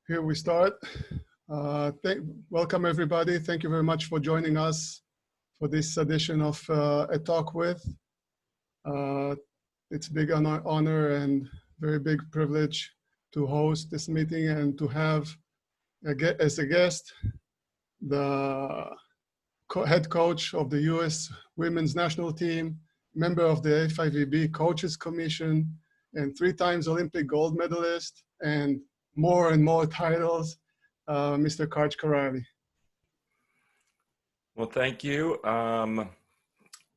Here we start. Welcome everybody. Thank you very much for joining us for this edition of A Talk With. It's a big honor and very big privilege to host this meeting and to have as a guest the head coach of the US Women's National Team, member of the FIVB Coaches Commission, and 3 times Olympic gold medalist, and more titles, Mr. Karch Kiraly. Well, thank you.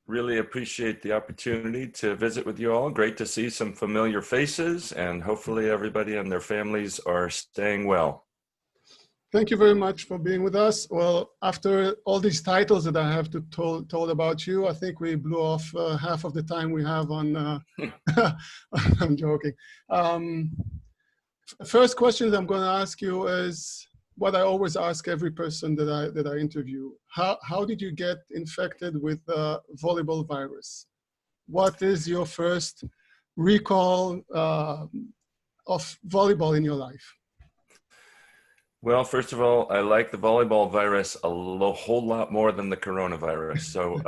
Really appreciate the opportunity to visit with you all. Great to see some familiar faces, and hopefully everybody and their families are staying well. Thank you very much for being with us. Well, after all these titles that I have told about you, I think we blew off half of the time we have on, I'm joking. First question that I'm going to ask you is what I always ask every person that I interview. How did you get infected with volleyball virus? What is your first recall of volleyball in your life? Well, first of all, I like the volleyball virus a whole lot more than the coronavirus. So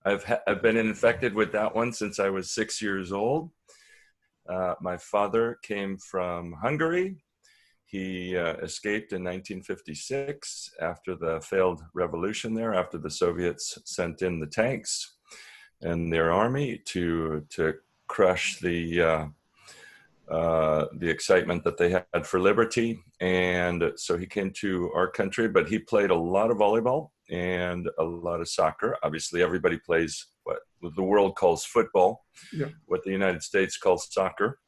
I've been infected with that one since I was 6 years old. My father came from Hungary. He escaped in 1956 after the failed revolution there, after the Soviets sent in the tanks and their army to crush the excitement that they had for liberty. And so he came to our country, but he played a lot of volleyball and a lot of soccer. Obviously, everybody plays what the world calls football, what the United States calls soccer.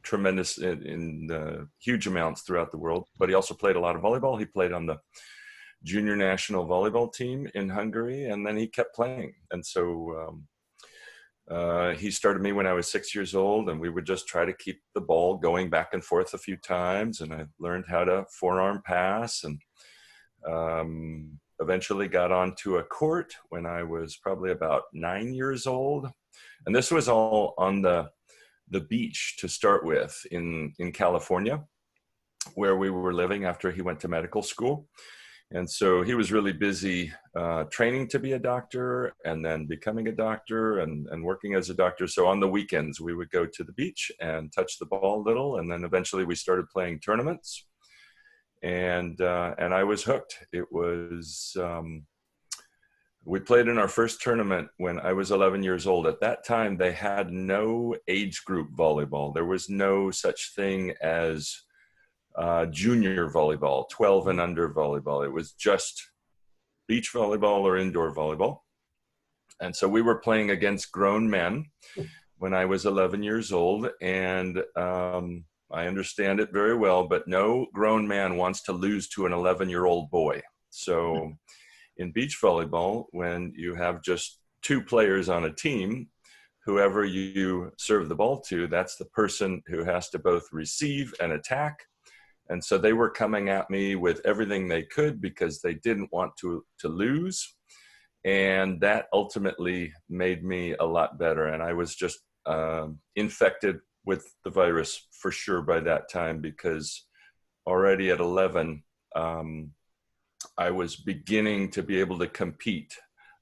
Tremendous in huge amounts throughout the world. But he also played a lot of volleyball. He played on the junior national volleyball team in Hungary, and then he kept playing. And so he started me when I was 6 years old, and we would just try to keep the ball going back and forth a few times. And I learned how to forearm pass, and eventually got onto a court when I was probably about 9 years old. And this was all on the beach to start with in California, where we were living after he went to medical school. And so he was really busy training to be a doctor and then becoming a doctor and working as a doctor. So on the weekends, we would go to the beach and touch the ball a little. And then eventually we started playing tournaments. And I was hooked. It was, we played in our first tournament when I was 11 years old. At that time, they had no age group volleyball. There was no such thing as junior volleyball, 12 and under volleyball. It was just beach volleyball or indoor volleyball. And so we were playing against grown men when I was 11 years old. And I understand it very well, but no grown man wants to lose to an 11-year-old boy. So in beach volleyball, when you have just 2 players on a team, whoever you serve the ball to, that's the person who has to both receive and attack. And so they were coming at me with everything they could because they didn't want to lose. And that ultimately made me a lot better. And I was just infected with the virus for sure by that time, because already at 11, I was beginning to be able to compete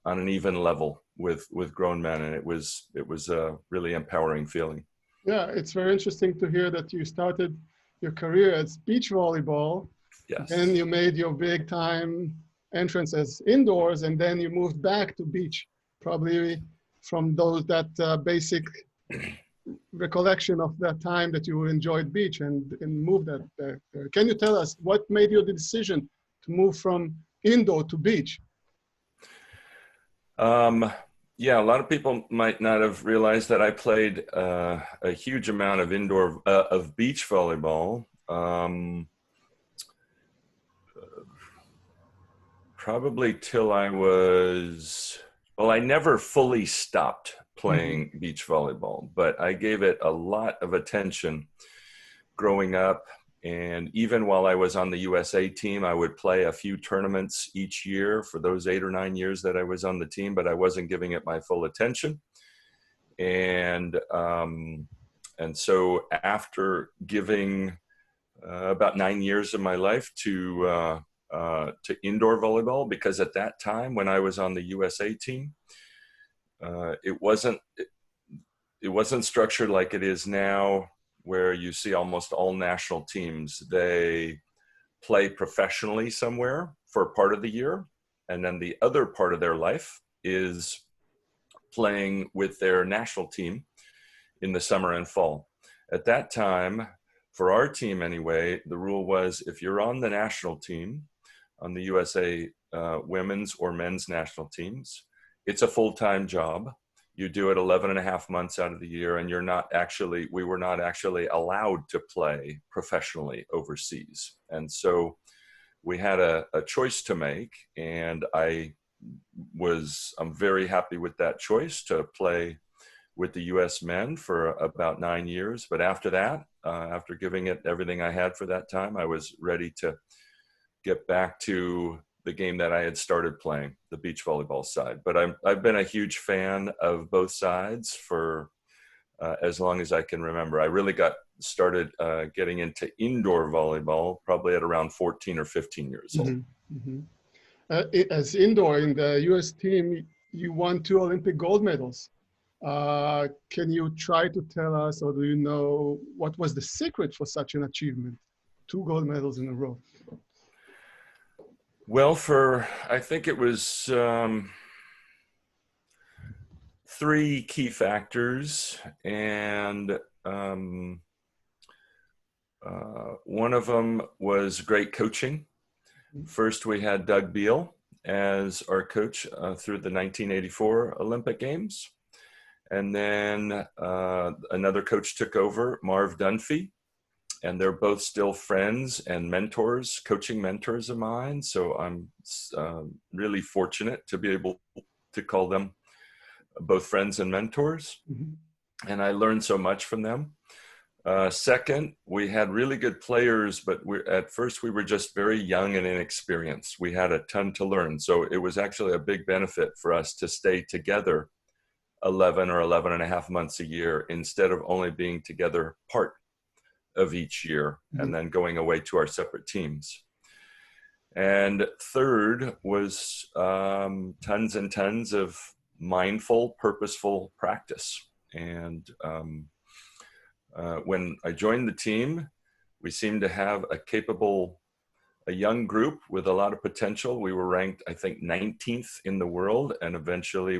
on an even level with grown men. And it was a really empowering feeling. Yeah, it's very interesting to hear that you started your career as beach volleyball. Yes. And you made your big time entrance as indoors, and then you moved back to beach, probably from that basic recollection of that time that you enjoyed beach and moved that there. Can you tell us what made you the decision to move from indoor to beach? Yeah, a lot of people might not have realized that I played a huge amount of of beach volleyball. Probably till I was, well, I never fully stopped playing beach volleyball, but I gave it a lot of attention growing up. And even while I was on the USA team, I would play a few tournaments each year for those 8 or 9 years that I was on the team, but I wasn't giving it my full attention. And And so after giving about 9 years of my life to indoor volleyball, because at that time when I was on the USA team, it wasn't structured like it is now, where you see almost all national teams, they play professionally somewhere for part of the year, and then the other part of their life is playing with their national team in the summer and fall. At that time, for our team anyway, the rule was if you're on the national team, on the USA women's or men's national teams, it's a full-time job. You do it 11 and a half months out of the year, and we were not actually allowed to play professionally overseas. And so we had a choice to make, and I'm very happy with that choice to play with the US men for about 9 years. But after that, after giving it everything I had for that time, I was ready to get back to the game that I had started playing, the beach volleyball side. But I've been a huge fan of both sides for as long as I can remember. I really got started getting into indoor volleyball probably at around 14 or 15 years old. Mm-hmm. As indoor in the US team, you won 2 Olympic gold medals. Can you try to tell us, or do you know, what was the secret for such an achievement? 2 gold medals in a row. Well, I think it was 3 key factors, and one of them was great coaching. First, we had Doug Beal as our coach through the 1984 Olympic Games. And then another coach took over, Marv Dunphy, and they're both still friends and mentors, coaching mentors of mine. So I'm really fortunate to be able to call them both friends and mentors. Mm-hmm. And I learned so much from them. Second, we had really good players, but at first we were just very young and inexperienced. We had a ton to learn. So it was actually a big benefit for us to stay together 11 or 11 and a half months a year, instead of only being together part of each year, mm-hmm. and then going away to our separate teams. And third was tons and tons of mindful, purposeful practice. And when I joined the team, we seemed to have a young group with a lot of potential. We were ranked, I think, 19th in the world. And eventually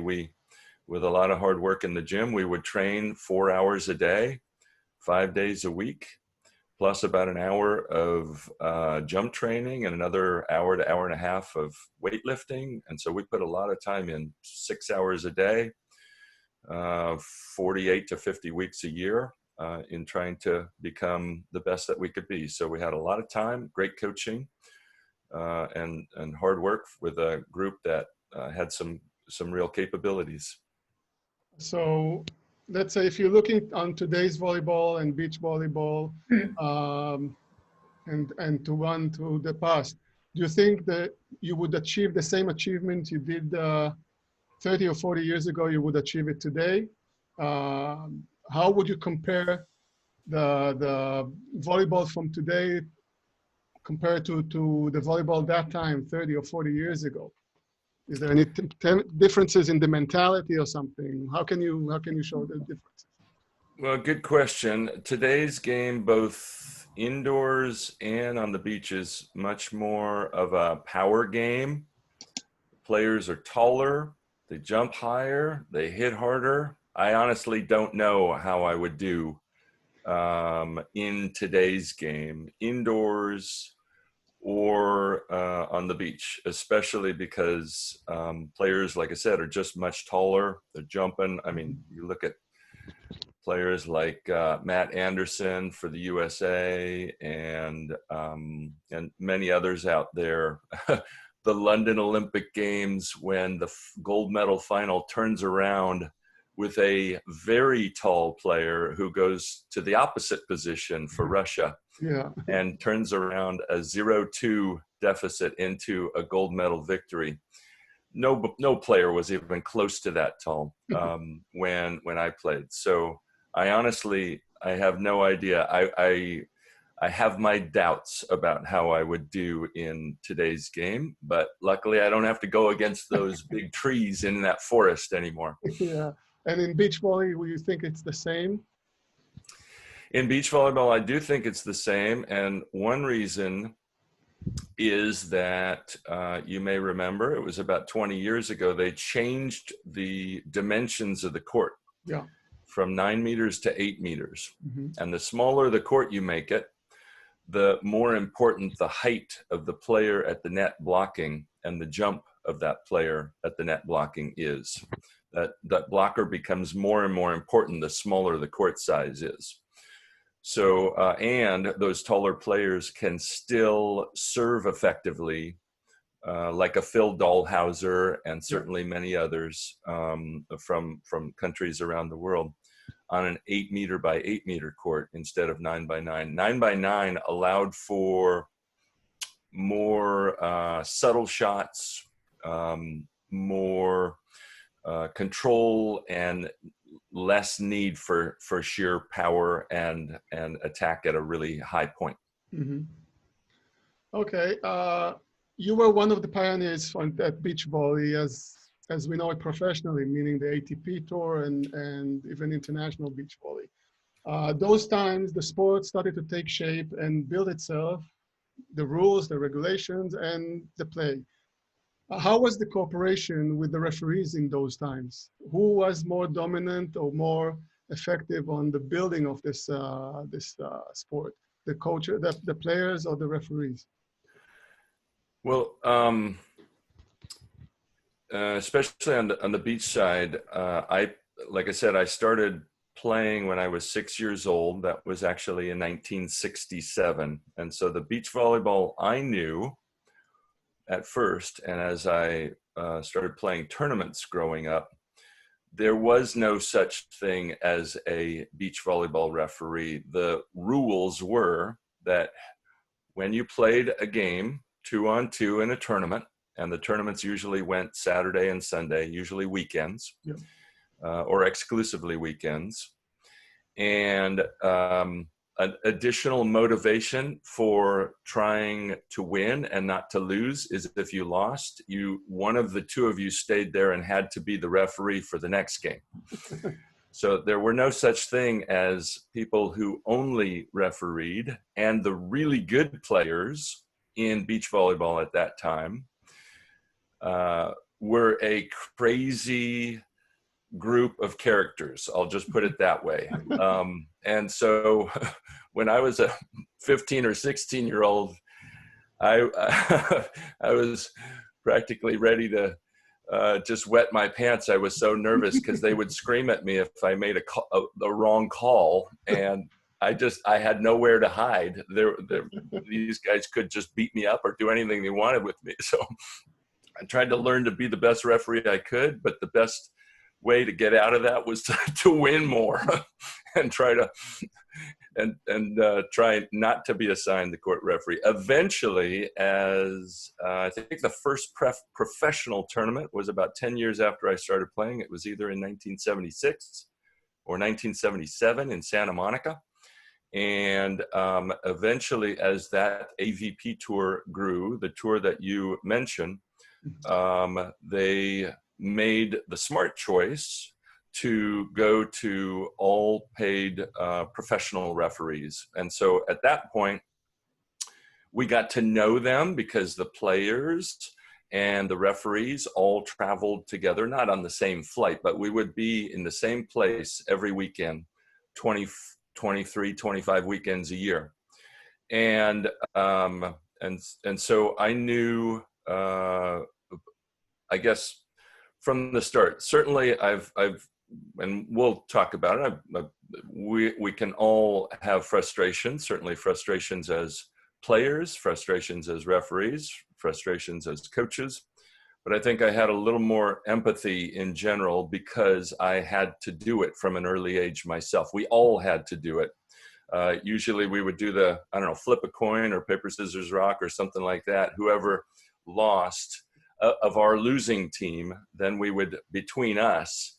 with a lot of hard work in the gym, we would train 4 hours a day, 5 days a week, plus about an hour of jump training and another hour to hour and a half of weightlifting. And so we put a lot of time in, 6 hours a day, 48 to 50 weeks a year, in trying to become the best that we could be. So we had a lot of time, great coaching, and hard work with a group that had some real capabilities. So let's say if you're looking on today's volleyball and beach volleyball, and to run to the past, do you think that you would achieve the same achievement you did 30 or 40 years ago, you would achieve it today? How would you compare the volleyball from today compared to the volleyball that time, 30 or 40 years ago? Is there any differences in the mentality or something? How can you show the differences? Well, good question. Today's game, both indoors and on the beach, is much more of a power game. Players are taller, they jump higher, they hit harder. I honestly don't know how I would do in today's game, indoors or on the beach, especially because players, like I said, are just much taller. They're jumping. I mean, you look at players like Matt Anderson for the USA and many others out there. The London Olympic Games, when the gold medal final turns around with a very tall player who goes to the opposite position for Russia, yeah, and turns around a 0-2 deficit into a gold medal victory. No player was even close to that tall when I played. So I honestly I have no idea. I have my doubts about how I would do in today's game, but luckily I don't have to go against those big trees in that forest anymore. Yeah. And in beach volley, will you think it's the same? In beach volleyball, I do think it's the same. And one reason is that you may remember it was about 20 years ago, they changed the dimensions of the court. Yeah. From 9 meters to 8 meters. Mm-hmm. And the smaller the court you make it, the more important the height of the player at the net blocking and the jump of that player at the net blocking is. That blocker becomes more and more important the smaller the court size is. So, and those taller players can still serve effectively, like a Phil Dahlhauser and certainly many others from countries around the world, on an 8 meter by 8 meter court instead of 9 by 9. 9 by 9 allowed for more subtle shots, more control, and less need for sheer power and attack at a really high point. Mm-hmm. Okay. You were one of the pioneers at beach volley, as we know it professionally, meaning the ATP Tour and even international beach volley. Those times, the sport started to take shape and build itself, the rules, the regulations, and the play. How was the cooperation with the referees in those times? Who was more dominant or more effective on the building of this sport? The coach, the players, or the referees? Well, especially on the beach side, like I said, I started playing when I was 6 years old. That was actually in 1967. And so the beach volleyball I knew at first, and as I started playing tournaments growing up, there was no such thing as a beach volleyball referee. The rules were that when you played a game 2-on-2 in a tournament, and the tournaments usually went Saturday and Sunday, usually weekends, or exclusively weekends. And an additional motivation for trying to win and not to lose is if you lost, one of the two of you stayed there and had to be the referee for the next game. So there were no such thing as people who only refereed, and the really good players in beach volleyball at that time were a crazy group of characters. I'll just put it that way. And so when I was a 15 or 16-year-old, I was practically ready to just wet my pants. I was so nervous because they would scream at me if I made a wrong call, and I had nowhere to hide. These guys could just beat me up or do anything they wanted with me. So I tried to learn to be the best referee I could, but the best way to get out of that was to win more and try not to be assigned the court referee. Eventually, as I think the first professional tournament was about 10 years after I started playing. It was either in 1976 or 1977 in Santa Monica. And eventually, as that AVP tour grew, the tour that you mentioned, they made the smart choice to go to all paid professional referees. And so at that point, we got to know them because the players and the referees all traveled together, not on the same flight, but we would be in the same place every weekend, 23, 25 weekends a year. And so I knew, I guess, from the start. Certainly and we'll talk about it, we can all have frustrations, certainly frustrations as players, frustrations as referees, frustrations as coaches. But I think I had a little more empathy in general because I had to do it from an early age myself. We all had to do it. Usually we would do flip a coin or paper, scissors, rock or something like that. Whoever lost of our losing team, then we would, between us,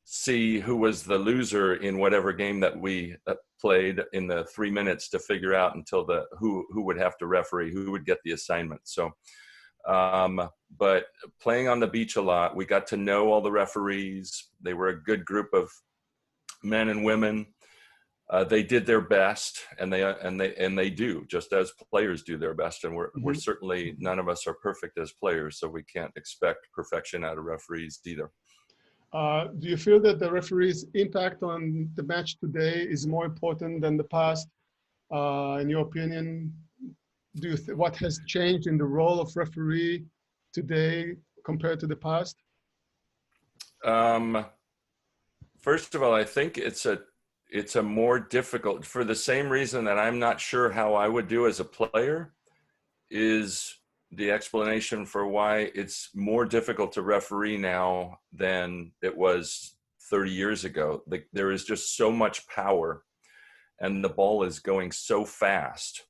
see who was the loser in whatever game that we played in the 3 minutes to figure out until who would have to referee, who would get the assignment. So, but playing on the beach a lot, we got to know all the referees. They were a good group of men and women. They did their best, and they do, just as players do their best. And we're certainly, none of us are perfect as players, so we can't expect perfection out of referees either. Do you feel that the referee's impact on the match today is more important than the past? In your opinion, what has changed in the role of referee today compared to the past? First of all, I think it's a more difficult, for the same reason that I'm not sure how I would do as a player, is the explanation for why it's more difficult to referee now than it was 30 years ago. There is just so much power, and the ball is going so fast.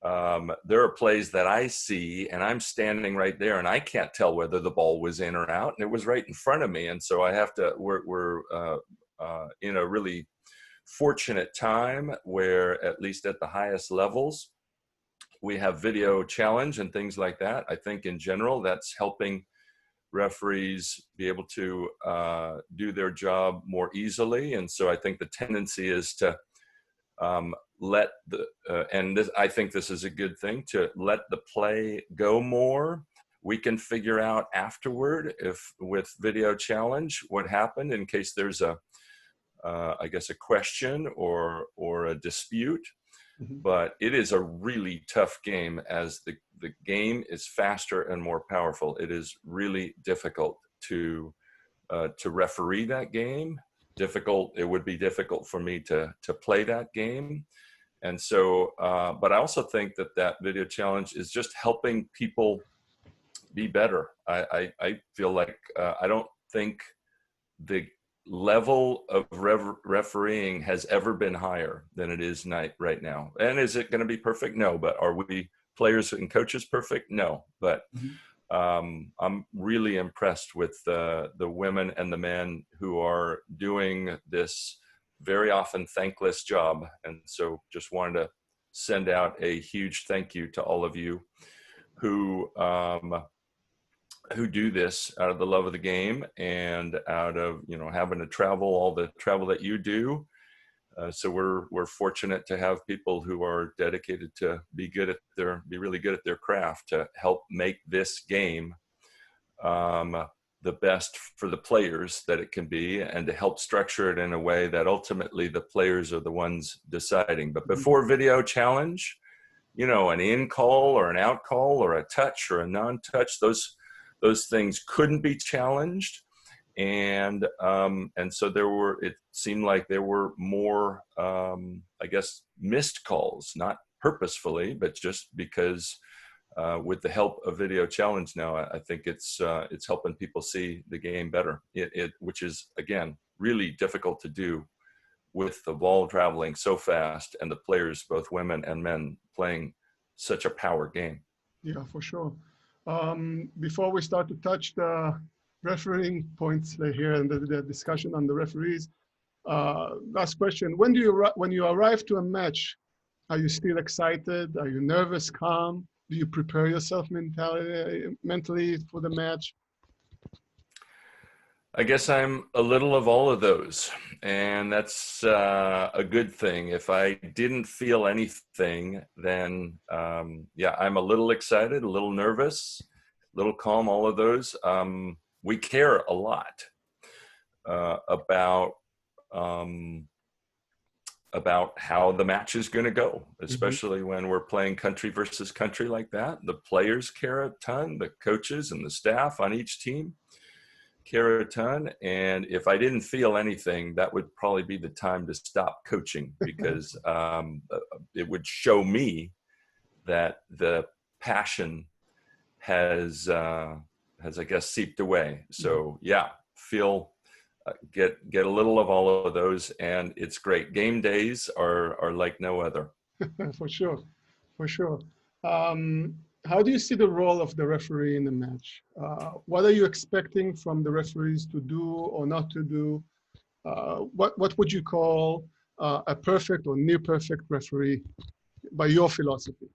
There are plays that I see, and I'm standing right there, and I can't tell whether the ball was in or out, and it was right in front of me. And so I have to, we're in a really fortunate time where, at least at the highest levels, we have video challenge and things like that. I think in general, that's helping referees be able to do their job more easily. And so I think the tendency is to let the, I think this is a good thing, to let the play go more. We can figure out afterward, if with video challenge, what happened in case there's I guess a question or a dispute. But it is a really tough game, as the game is faster and more powerful. It is really difficult to referee that game. It would be difficult for me to play that game. And so, but I also think that video challenge is just helping people be better. I feel like I don't think the level of refereeing has ever been higher than it is right now. And is it going to be perfect? No. But are we players and coaches perfect? No. But I'm really impressed with the women and the men who are doing this very often thankless job. And so just wanted to send out a huge thank you to all of you who do this out of the love of the game and out of, having to travel, all the travel that you do. So we're fortunate to have people who are dedicated to be really good at their craft, to help make this game the best for the players that it can be, and to help structure it in a way that ultimately the players are the ones deciding. But before video challenge, an in call or an out call or a touch or a non-touch, those things couldn't be challenged. And so it seemed like there were more, I guess, missed calls, not purposefully, but just because with the help of video challenge now, I think it's helping people see the game better, which is, again, really difficult to do with the ball traveling so fast and the players, both women and men, playing such a power game. Yeah, for sure. Before we start to touch the refereeing points here and the discussion on the referees, last question: when you arrive to a match, are you still excited? Are you nervous, calm? Do you prepare yourself mentally for the match? I guess I'm a little of all of those, and that's a good thing. If I didn't feel anything, then yeah, I'm a little excited, a little nervous, a little calm, all of those. We care a lot about how the match is going to go, especially when we're playing country versus country like that. The players care a ton, the coaches and the staff on each team care a ton. And if I didn't feel anything, that would probably be the time to stop coaching, because it would show me that the passion has I guess seeped away. So yeah, get a little of all of those, and it's great. Game days are like no other. For sure. How do you see the role of the referee in the match? What are you expecting from the referees to do or not to do? What would you call a perfect or near perfect referee by your philosophy?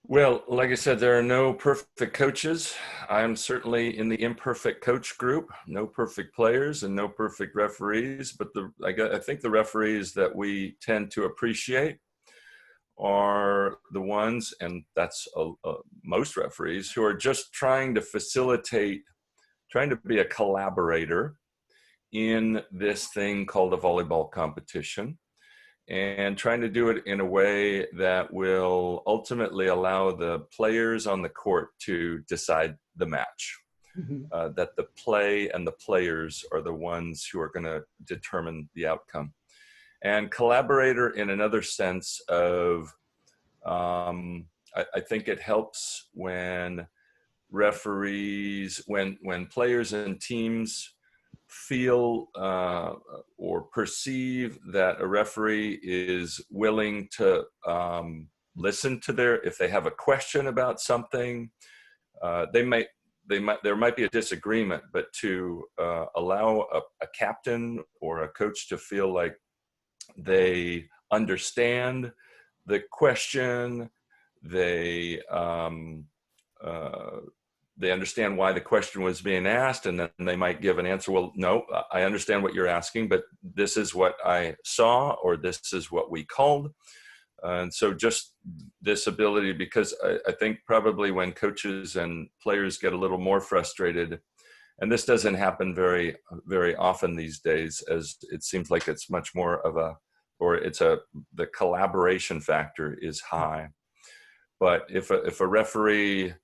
Well, like I said, there are no perfect coaches. I'm certainly in the imperfect coach group. No perfect players and no perfect referees. But I think the referees that we tend to appreciate are the ones, and that's most referees, who are just trying to facilitate, trying to be a collaborator in this thing called a volleyball competition, and trying to do it in a way that will ultimately allow the players on the court to decide the match. That the play and the players are the ones who are going to determine the outcome. And collaborator in another sense of, I think it helps when referees, when players and teams feel or perceive that a referee is willing to listen to if they have a question about something, there might be a disagreement, but to allow a captain or a coach to feel like they understand the question, they understand why the question was being asked, and then they might give an answer. Well, no, I understand what you're asking, but this is what I saw, or this is what we called. And so just this ability, because I think probably when coaches and players get a little more frustrated, and this doesn't happen very, very often these days, as it seems like it's much more of the collaboration factor is high. But if a referee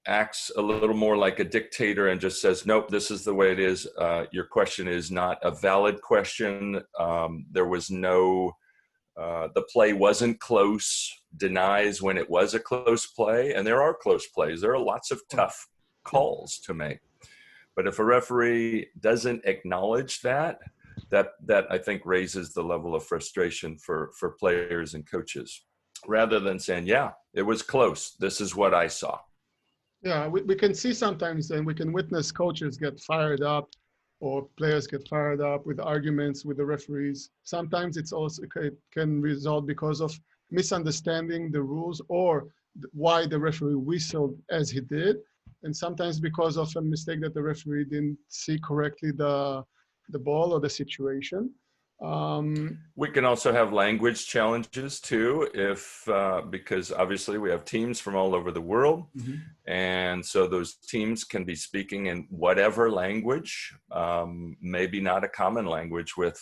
acts a little more like a dictator and just says, nope, this is the way it is. Your question is not a valid question. There was the play wasn't close, denies when it was a close play. And there are close plays. There are lots of tough calls to make. But if a referee doesn't acknowledge that I think raises the level of frustration for players and coaches, rather than saying, yeah, it was close. This is what I saw. Yeah, we can see sometimes, and we can witness coaches get fired up or players get fired up with arguments with the referees. Sometimes it can result because of misunderstanding the rules or why the referee whistled as he did. And sometimes because of a mistake that the referee didn't see correctly the ball or the situation. We can also have language challenges too, because obviously we have teams from all over the world. Mm-hmm. And so those teams can be speaking in whatever language, maybe not a common language with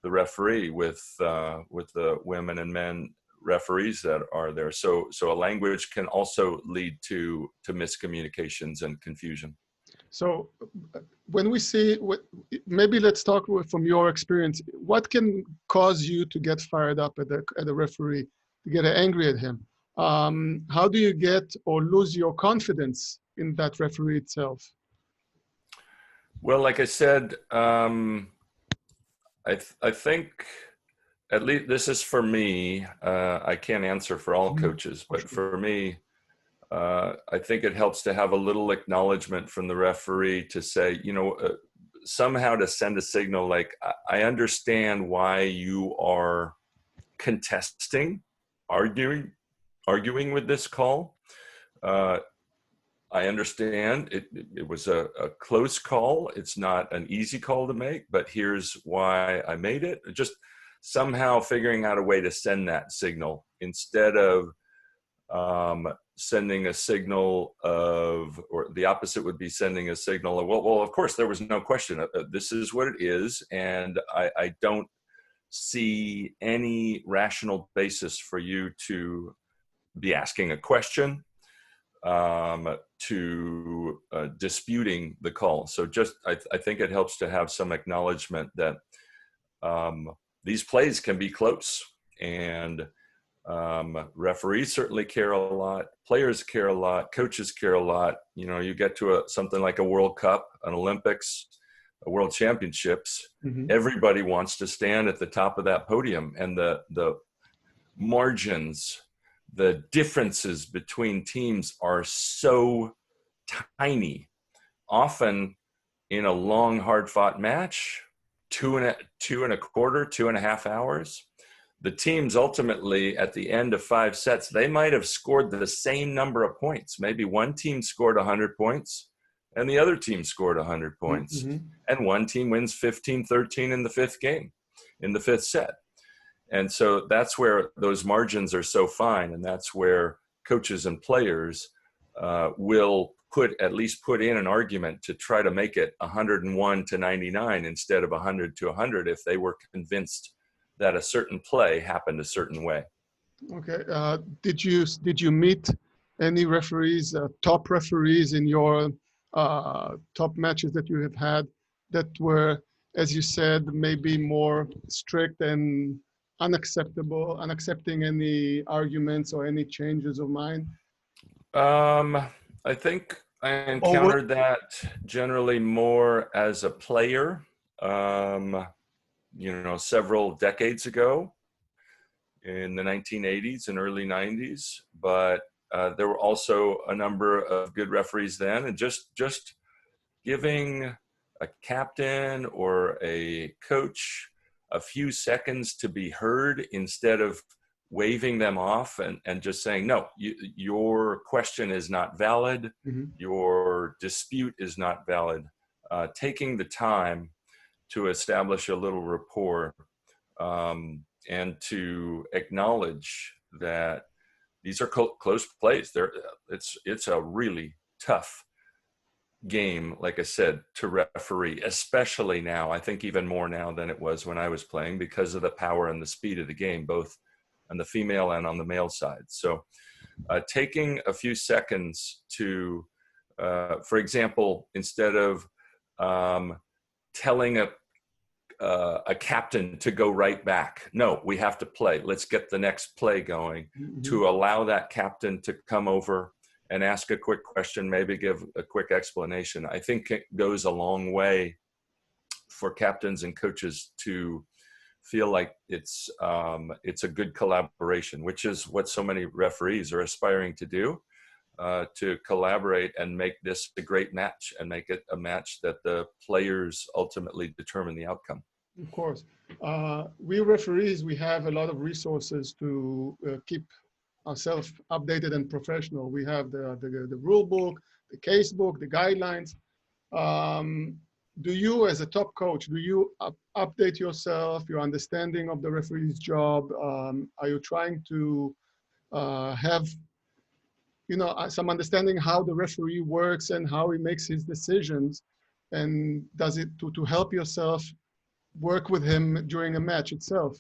the referee, with the women and men referees that are there. So a language can also lead to miscommunications and confusion. So when we see, maybe let's talk from your experience, what can cause you to get fired up at the referee, to get angry at him? How do you get or lose your confidence in that referee itself? Well, like I said, I think, at least this is for me, I can't answer for all coaches, but for me, I think it helps to have a little acknowledgement from the referee to say, somehow to send a signal like, I understand why you are contesting, arguing with this call. I understand it was a close call. It's not an easy call to make, but here's why I made it. Just somehow figuring out a way to send that signal instead of sending a signal or the opposite would be sending a signal of, well, of course, there was no question. This is what it is. And I don't see any rational basis for you to be asking a question, to disputing the call. So just, I think it helps to have some acknowledgement that these plays can be close, and referees certainly care a lot, players care a lot, coaches care a lot. You get to something like a World Cup, an Olympics, a World Championships, mm-hmm. Everybody wants to stand at the top of that podium, and the margins, the differences between teams are so tiny. Often in a long, hard-fought match, 2.25, 2.5 hours, the teams ultimately at the end of 5 sets, they might have scored the same number of points. Maybe one team scored 100 points and the other team scored 100 points. Mm-hmm. And one team wins 15-13 in the 5th game, in the 5th set. And so that's where those margins are so fine. And that's where coaches and players will at least put in an argument to try to make it 101-99 instead of 100-100 if they were convinced that a certain play happened a certain way. Okay. Did you meet any referees, top referees in your top matches that you have had that were, as you said, maybe more strict and unaccepting any arguments or any changes of mind? I think I encountered that generally more as a player, several decades ago in the 1980s and early 90s. But there were also a number of good referees then, and just giving a captain or a coach a few seconds to be heard instead of waving them off and just saying, no, your question is not valid. Mm-hmm. Your dispute is not valid. Taking the time to establish a little rapport and to acknowledge that these are close plays. It's a really tough game, like I said, to referee, especially now. I think even more now than it was when I was playing because of the power and the speed of the game, both on the female and on the male side. So taking a few seconds to, for example, instead of telling a captain to go right back, no, we have to play. Let's get the next play going. Mm-hmm. To allow that captain to come over and ask a quick question, maybe give a quick explanation. I think it goes a long way for captains and coaches to feel like it's a good collaboration, which is what so many referees are aspiring to do, to collaborate and make this a great match and make it a match that the players ultimately determine the outcome. Of course. We referees, we have a lot of resources to keep ourselves updated and professional. We have the rule book, the case book, the guidelines. Do you, as a top coach, do you update yourself, your understanding of the referee's job? Are you trying to have, some understanding how the referee works and how he makes his decisions? And does it to help yourself work with him during a match itself?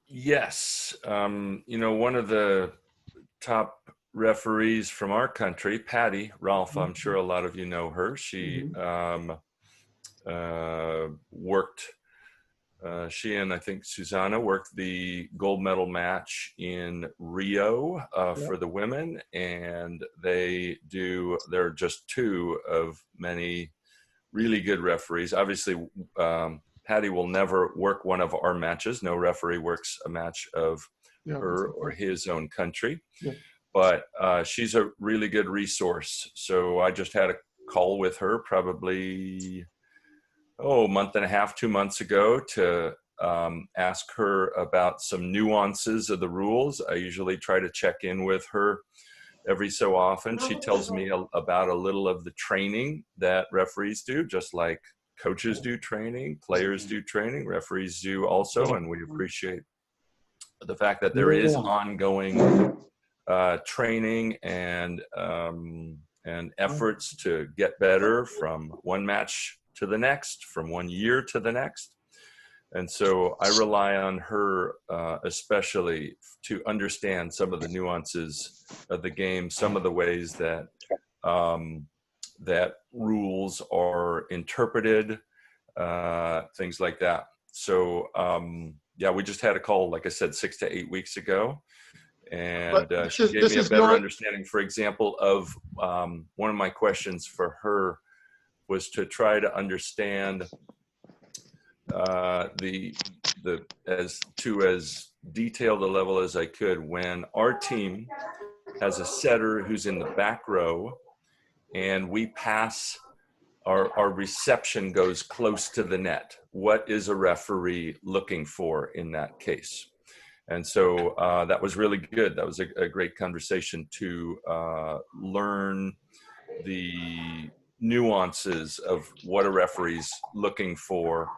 Yes. One of the top referees from our country, Patty Rolfe, I'm sure a lot of you know her. She worked, she and I think Susanna worked the gold medal match in Rio for the women, and they're just two of many really good referees. Obviously, Patty will never work one of our matches. No referee works a match of her or his own country. Yeah. But she's a really good resource. So I just had a call with her probably, a month and a half, 2 months ago to ask her about some nuances of the rules. I usually try to check in with her every so often. She tells me about a little of the training that referees do, just like coaches do training, players do training, referees do also, and we appreciate the fact that there is ongoing training and efforts to get better from one match to the next, from 1 year to the next. And so I rely on her especially to understand some of the nuances of the game, some of the ways that that rules are interpreted, things like that. So we just had a call, like I said, 6 to 8 weeks ago. And she gave me a better understanding, for example, of one of my questions for her was to try to understand as detailed a level as I could when our team has a setter who's in the back row and we pass, our reception goes close to the net. What is a referee looking for in that case? And so that was really good. That was a great conversation to learn the nuances of what a referee's looking for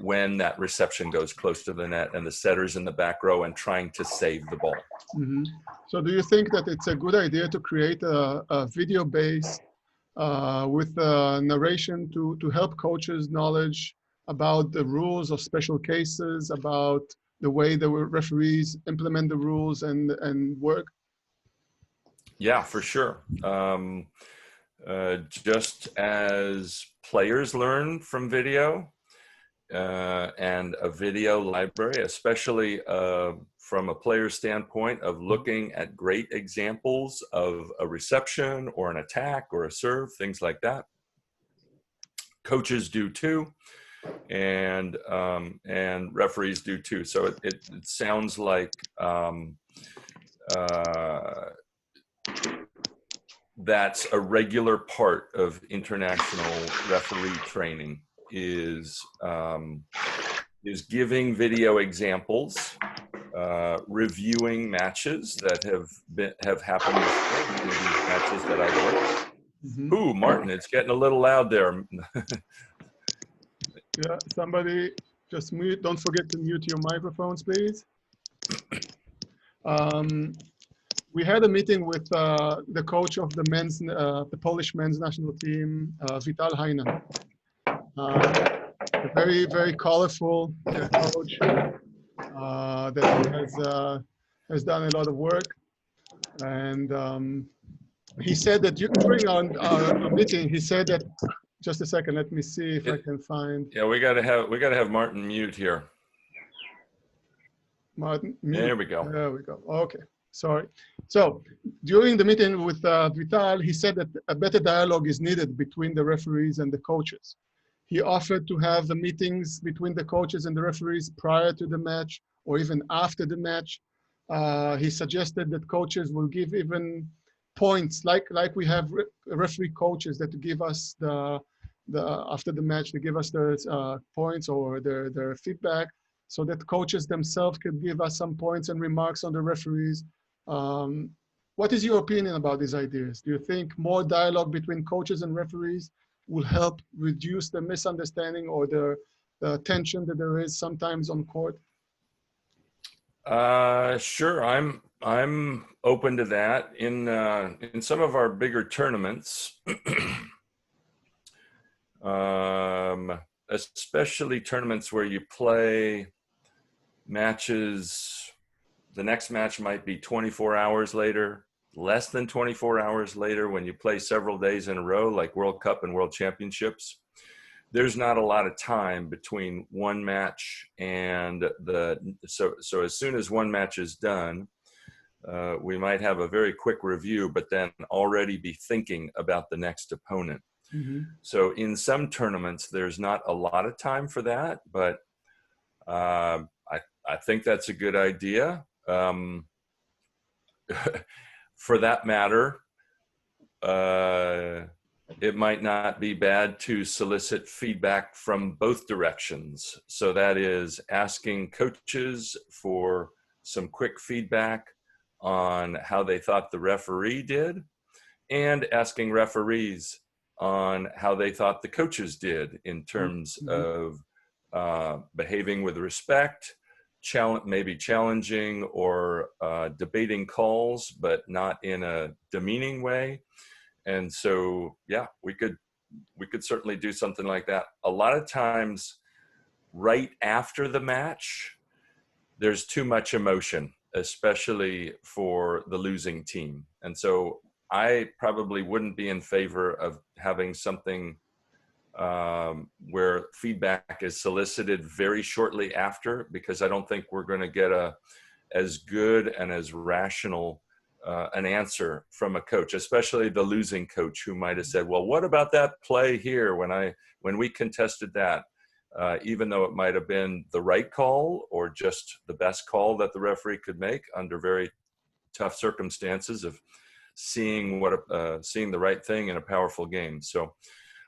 when that reception goes close to the net and the setter's in the back row and trying to save the ball. Mm-hmm. So do you think that it's a good idea to create a video base with narration to help coaches knowledge about the rules of special cases, about the way the referees implement the rules and work? Yeah, for sure. Just as players learn from video and a video library, especially from a player standpoint of looking at great examples of a reception or an attack or a serve, things like that. Coaches do too, and referees do too. So it sounds like that's a regular part of international referee training is giving video examples, reviewing matches that have happened before, maybe matches that I've worked. Mm-hmm. Ooh, Martin, it's getting a little loud there. Yeah, somebody just mute. Don't forget to mute your microphones, please. We had a meeting with the coach of the men's, the Polish men's national team, Vital Hainan. A very, very colorful coach that has done a lot of work. And he said that during our meeting, he said that, just a second, let me see if I can find. Yeah, we gotta have Martin mute here. Martin, mute. There we go. There we go. Okay. Sorry. So during the meeting with Vital, he said that a better dialogue is needed between the referees and the coaches. He offered to have the meetings between the coaches and the referees prior to the match or even after the match. He suggested that coaches will give even points, like we have referee coaches that give us the after the match, they give us their points or their feedback, so that coaches themselves could give us some points and remarks on the referees. What is your opinion about these ideas? Do you think more dialogue between coaches and referees will help reduce the misunderstanding or the tension that there is sometimes on court? Sure, I'm open to that. In some of our bigger tournaments, especially tournaments where you play matches, the next match might be 24 hours later, less than 24 hours later, when you play several days in a row, like World Cup and World Championships. There's not a lot of time between one match and so as soon as one match is done, we might have a very quick review, but then already be thinking about the next opponent. Mm-hmm. So in some tournaments, there's not a lot of time for that, but I think that's a good idea. For that matter, it might not be bad to solicit feedback from both directions. So that is asking coaches for some quick feedback on how they thought the referee did, and asking referees on how they thought the coaches did in terms mm-hmm. of behaving with respect, maybe challenging or debating calls, but not in a demeaning way. And so, yeah, we could certainly do something like that. A lot of times, right after the match, there's too much emotion, especially for the losing team. And so I probably wouldn't be in favor of having something where feedback is solicited very shortly after, because I don't think we're going to get as good and as rational an answer from a coach, especially the losing coach, who might have said, well, what about that play here when we contested that, even though it might have been the right call or just the best call that the referee could make under very tough circumstances of seeing seeing the right thing in a powerful game. So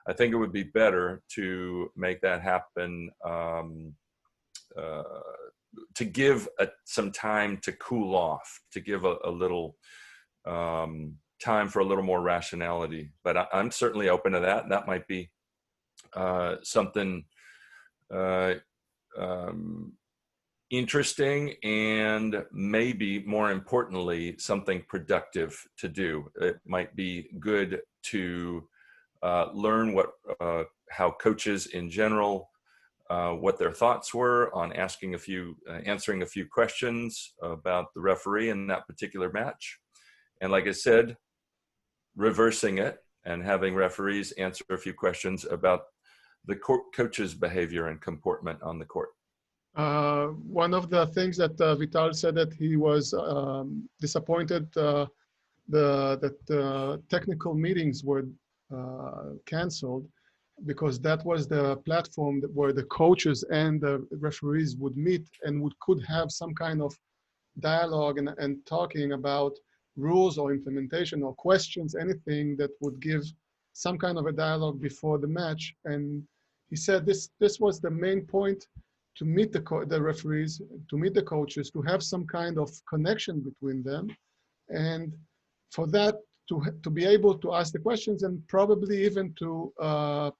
I think it would be better to make that happen, to give some time to cool off, to give a little time for a little more rationality. But I'm certainly open to that. That might be something interesting, and maybe more importantly, something productive to do. It might be good to learn how coaches in general, what their thoughts were on answering a few questions about the referee in that particular match. And like I said, reversing it and having referees answer a few questions about the coach's behavior and comportment on the court. One of the things that Vital said, that he was disappointed that technical meetings were canceled, because that was the platform where the coaches and the referees would meet and could have some kind of dialogue and talking about rules or implementation or questions, anything that would give some kind of a dialogue before the match. And he said this was the main point, to meet the referees, to meet the coaches, to have some kind of connection between them, and for that to be able to ask the questions, and probably even to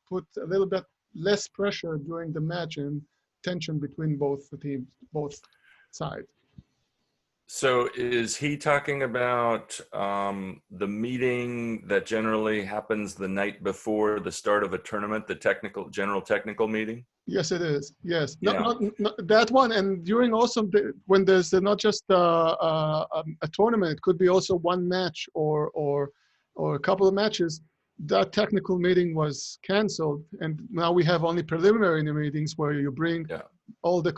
put a little bit less pressure during the match and tension between both the teams, both sides. So is he talking about the meeting that generally happens the night before the start of a tournament, the general technical meeting? Yes, it is. Yes, Yeah. not that one. And during also when there's not just a tournament, it could be also one match or a couple of matches. That technical meeting was canceled, and now we have only preliminary meetings where you bring all the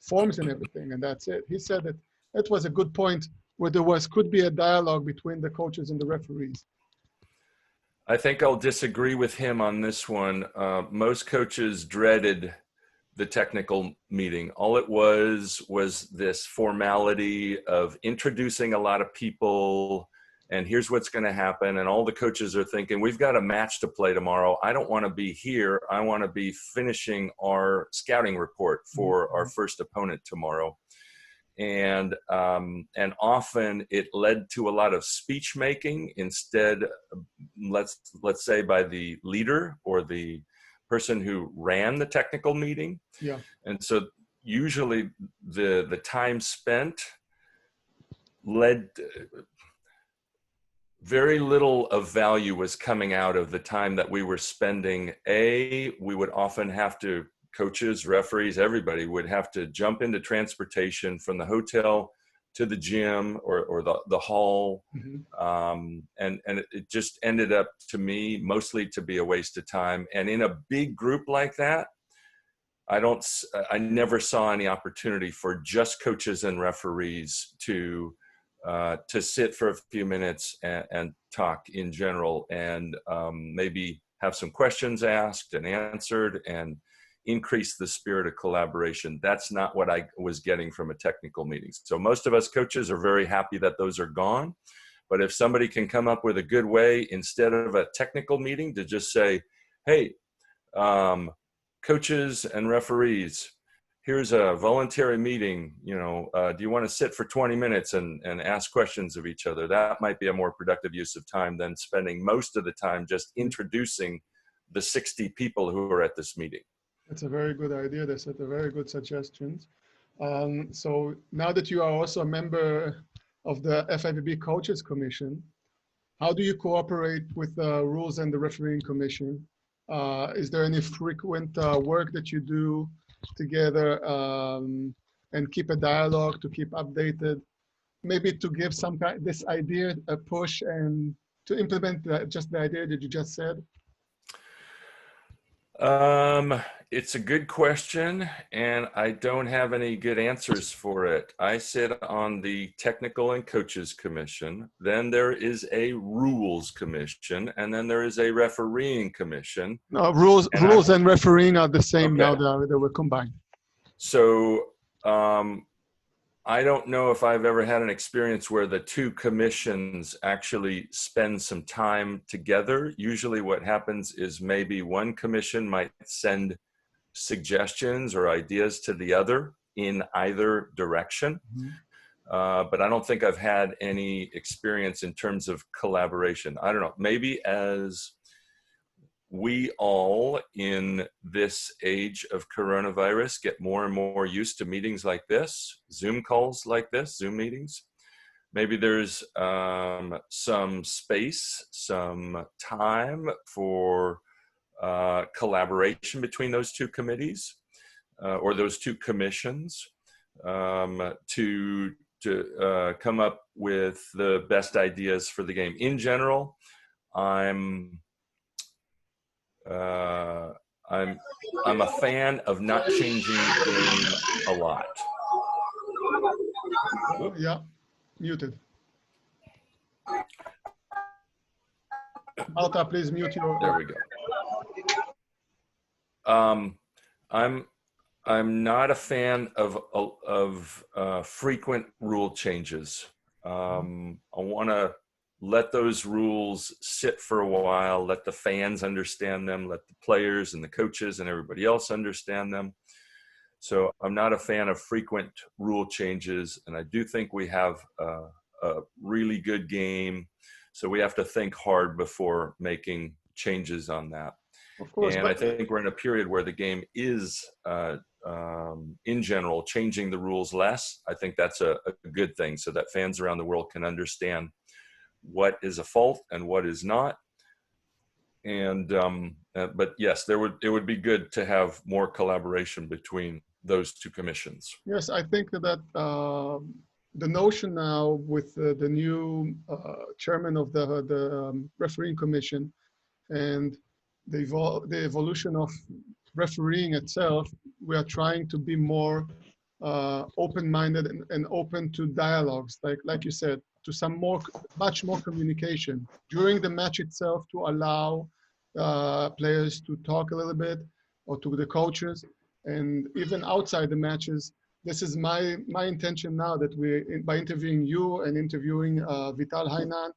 forms and everything, and that's it. He said that that was a good point, where there could be a dialogue between the coaches and the referees. I think I'll disagree with him on this one. Most coaches dreaded the technical meeting. All it was this formality of introducing a lot of people, and here's what's going to happen. And all the coaches are thinking, we've got a match to play tomorrow. I don't want to be here. I want to be finishing our scouting report for our first opponent tomorrow. And often it led to a lot of speech making instead, let's say, by the leader or the person who ran the technical meeting. Yeah. And so usually the time spent led very little of value was coming out of the time that we were spending. We would often have to, coaches, referees, everybody would have to jump into transportation from the hotel to the gym or the hall. Mm-hmm. And it just ended up, to me, mostly to be a waste of time. And in a big group like that, I never saw any opportunity for just coaches and referees to sit for a few minutes and talk in general, and maybe have some questions asked and answered and increase the spirit of collaboration. That's not what I was getting from a technical meeting. So most of us coaches are very happy that those are gone. But if somebody can come up with a good way, instead of a technical meeting, to just say, hey, coaches and referees, here's a voluntary meeting, do you want to sit for 20 minutes and ask questions of each other? That might be a more productive use of time than spending most of the time just introducing the 60 people who are at this meeting. That's a very good idea. That's a very good suggestions. So now that you are also a member of the FIVB Coaches Commission, how do you cooperate with the Rules and the Refereeing Commission? Is there any frequent work that you do together and keep a dialogue, to keep updated, maybe to give this idea a push and to implement just the idea that you just said? It's a good question, and I don't have any good answers for it. I sit on the Technical and Coaches Commission. Then there is a Rules Commission, and then there is a Refereeing Commission. No, rules and refereeing are the same. Okay. Now they were combined. So I don't know if I've ever had an experience where the two commissions actually spend some time together. Usually what happens is maybe one commission might send suggestions or ideas to the other in either direction. Mhm. But I don't think I've had any experience in terms of collaboration. I don't know, maybe as we all in this age of coronavirus get more and more used to meetings like this, Zoom calls like this, Zoom meetings. Maybe there's some space, some time for collaboration between those two committees or those two commissions to come up with the best ideas for the game. In general, I'm a fan of not changing the game a lot. Yeah, muted. Alta, please mute your. There we go. I'm not a fan of frequent rule changes. I want to let those rules sit for a while, let the fans understand them, let the players and the coaches and everybody else understand them. So I'm not a fan of frequent rule changes, and I do think we have a really good game. So we have to think hard before making changes on that. Of course, and I think we're in a period where the game is, in general, changing the rules less. I think that's a good thing, so that fans around the world can understand what is a fault and what is not. And but yes, it would be good to have more collaboration between those two commissions. Yes, I think that the notion now with the new chairman of the refereeing commission and the evolution of refereeing itself, we are trying to be more open-minded and open to dialogues, like you said, to much more communication during the match itself, to allow players to talk a little bit, or to the coaches, and even outside the matches. This is my intention now, that by interviewing you and interviewing Vital Hainan,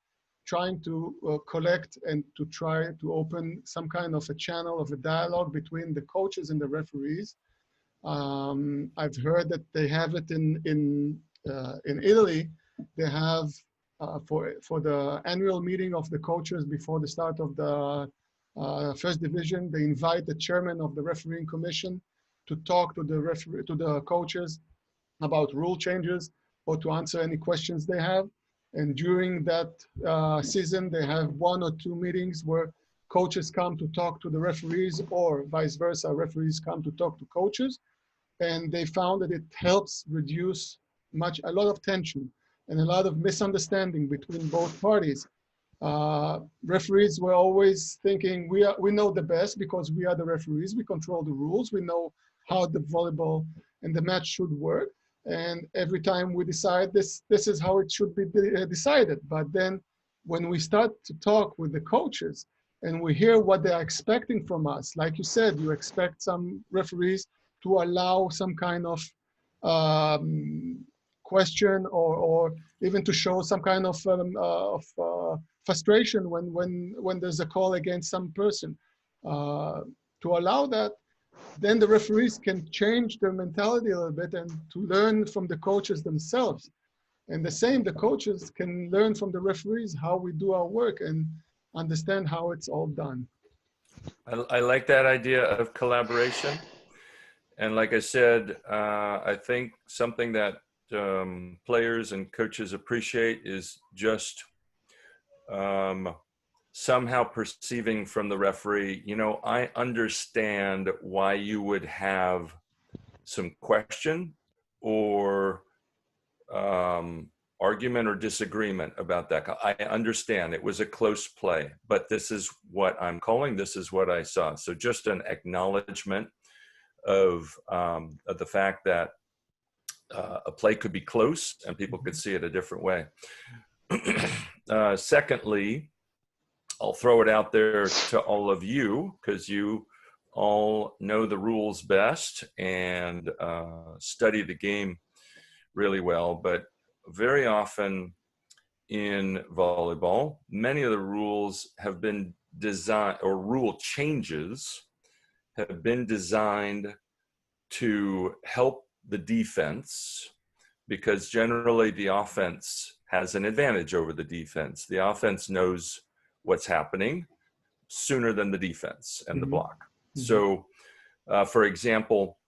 trying to collect and to try to open some kind of a channel of a dialogue between the coaches and the referees. I've heard that they have it in Italy. They have for the annual meeting of the coaches before the start of the first division, they invite the chairman of the refereeing commission to talk to the coaches about rule changes or to answer any questions they have. And during that season, they have 1 or 2 meetings where coaches come to talk to the referees, or vice versa, referees come to talk to coaches. And they found that it helps reduce a lot of tension and a lot of misunderstanding between both parties. Referees were always thinking, we know the best because we are the referees, we control the rules, we know how the volleyball and the match should work. And every time we decide this is how it should be decided. But then when we start to talk with the coaches and we hear what they are expecting from us, like you said, you expect some referees to allow some kind of question or even to show some kind of frustration when there's a call against some person. To allow that, then the referees can change their mentality a little bit and to learn from the coaches themselves. And the same, the coaches can learn from the referees how we do our work and understand how it's all done. I like that idea of collaboration. And like I said, I think something that players and coaches appreciate is just somehow perceiving from the referee, I understand why you would have some question or argument or disagreement about that. I understand it was a close play, but this is what I'm calling, this is what I saw. So just an acknowledgement of the fact that a play could be close and people could see it a different way. Secondly, I'll throw it out there to all of you, because you all know the rules best and study the game really well, but very often in volleyball, many of the rules have been designed, or rule changes have been designed to help the defense, because generally the offense has an advantage over the defense. The offense knows what's happening sooner than the defense and the block. So, for example,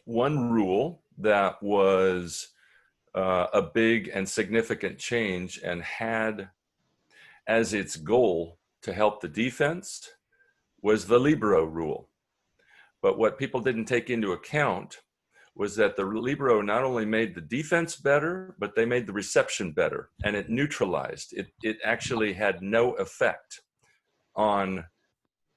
one rule that was a big and significant change and had as its goal to help the defense was the libero rule. But what people didn't take into account was that the libero not only made the defense better, but they made the reception better, and it neutralized. It actually had no effect on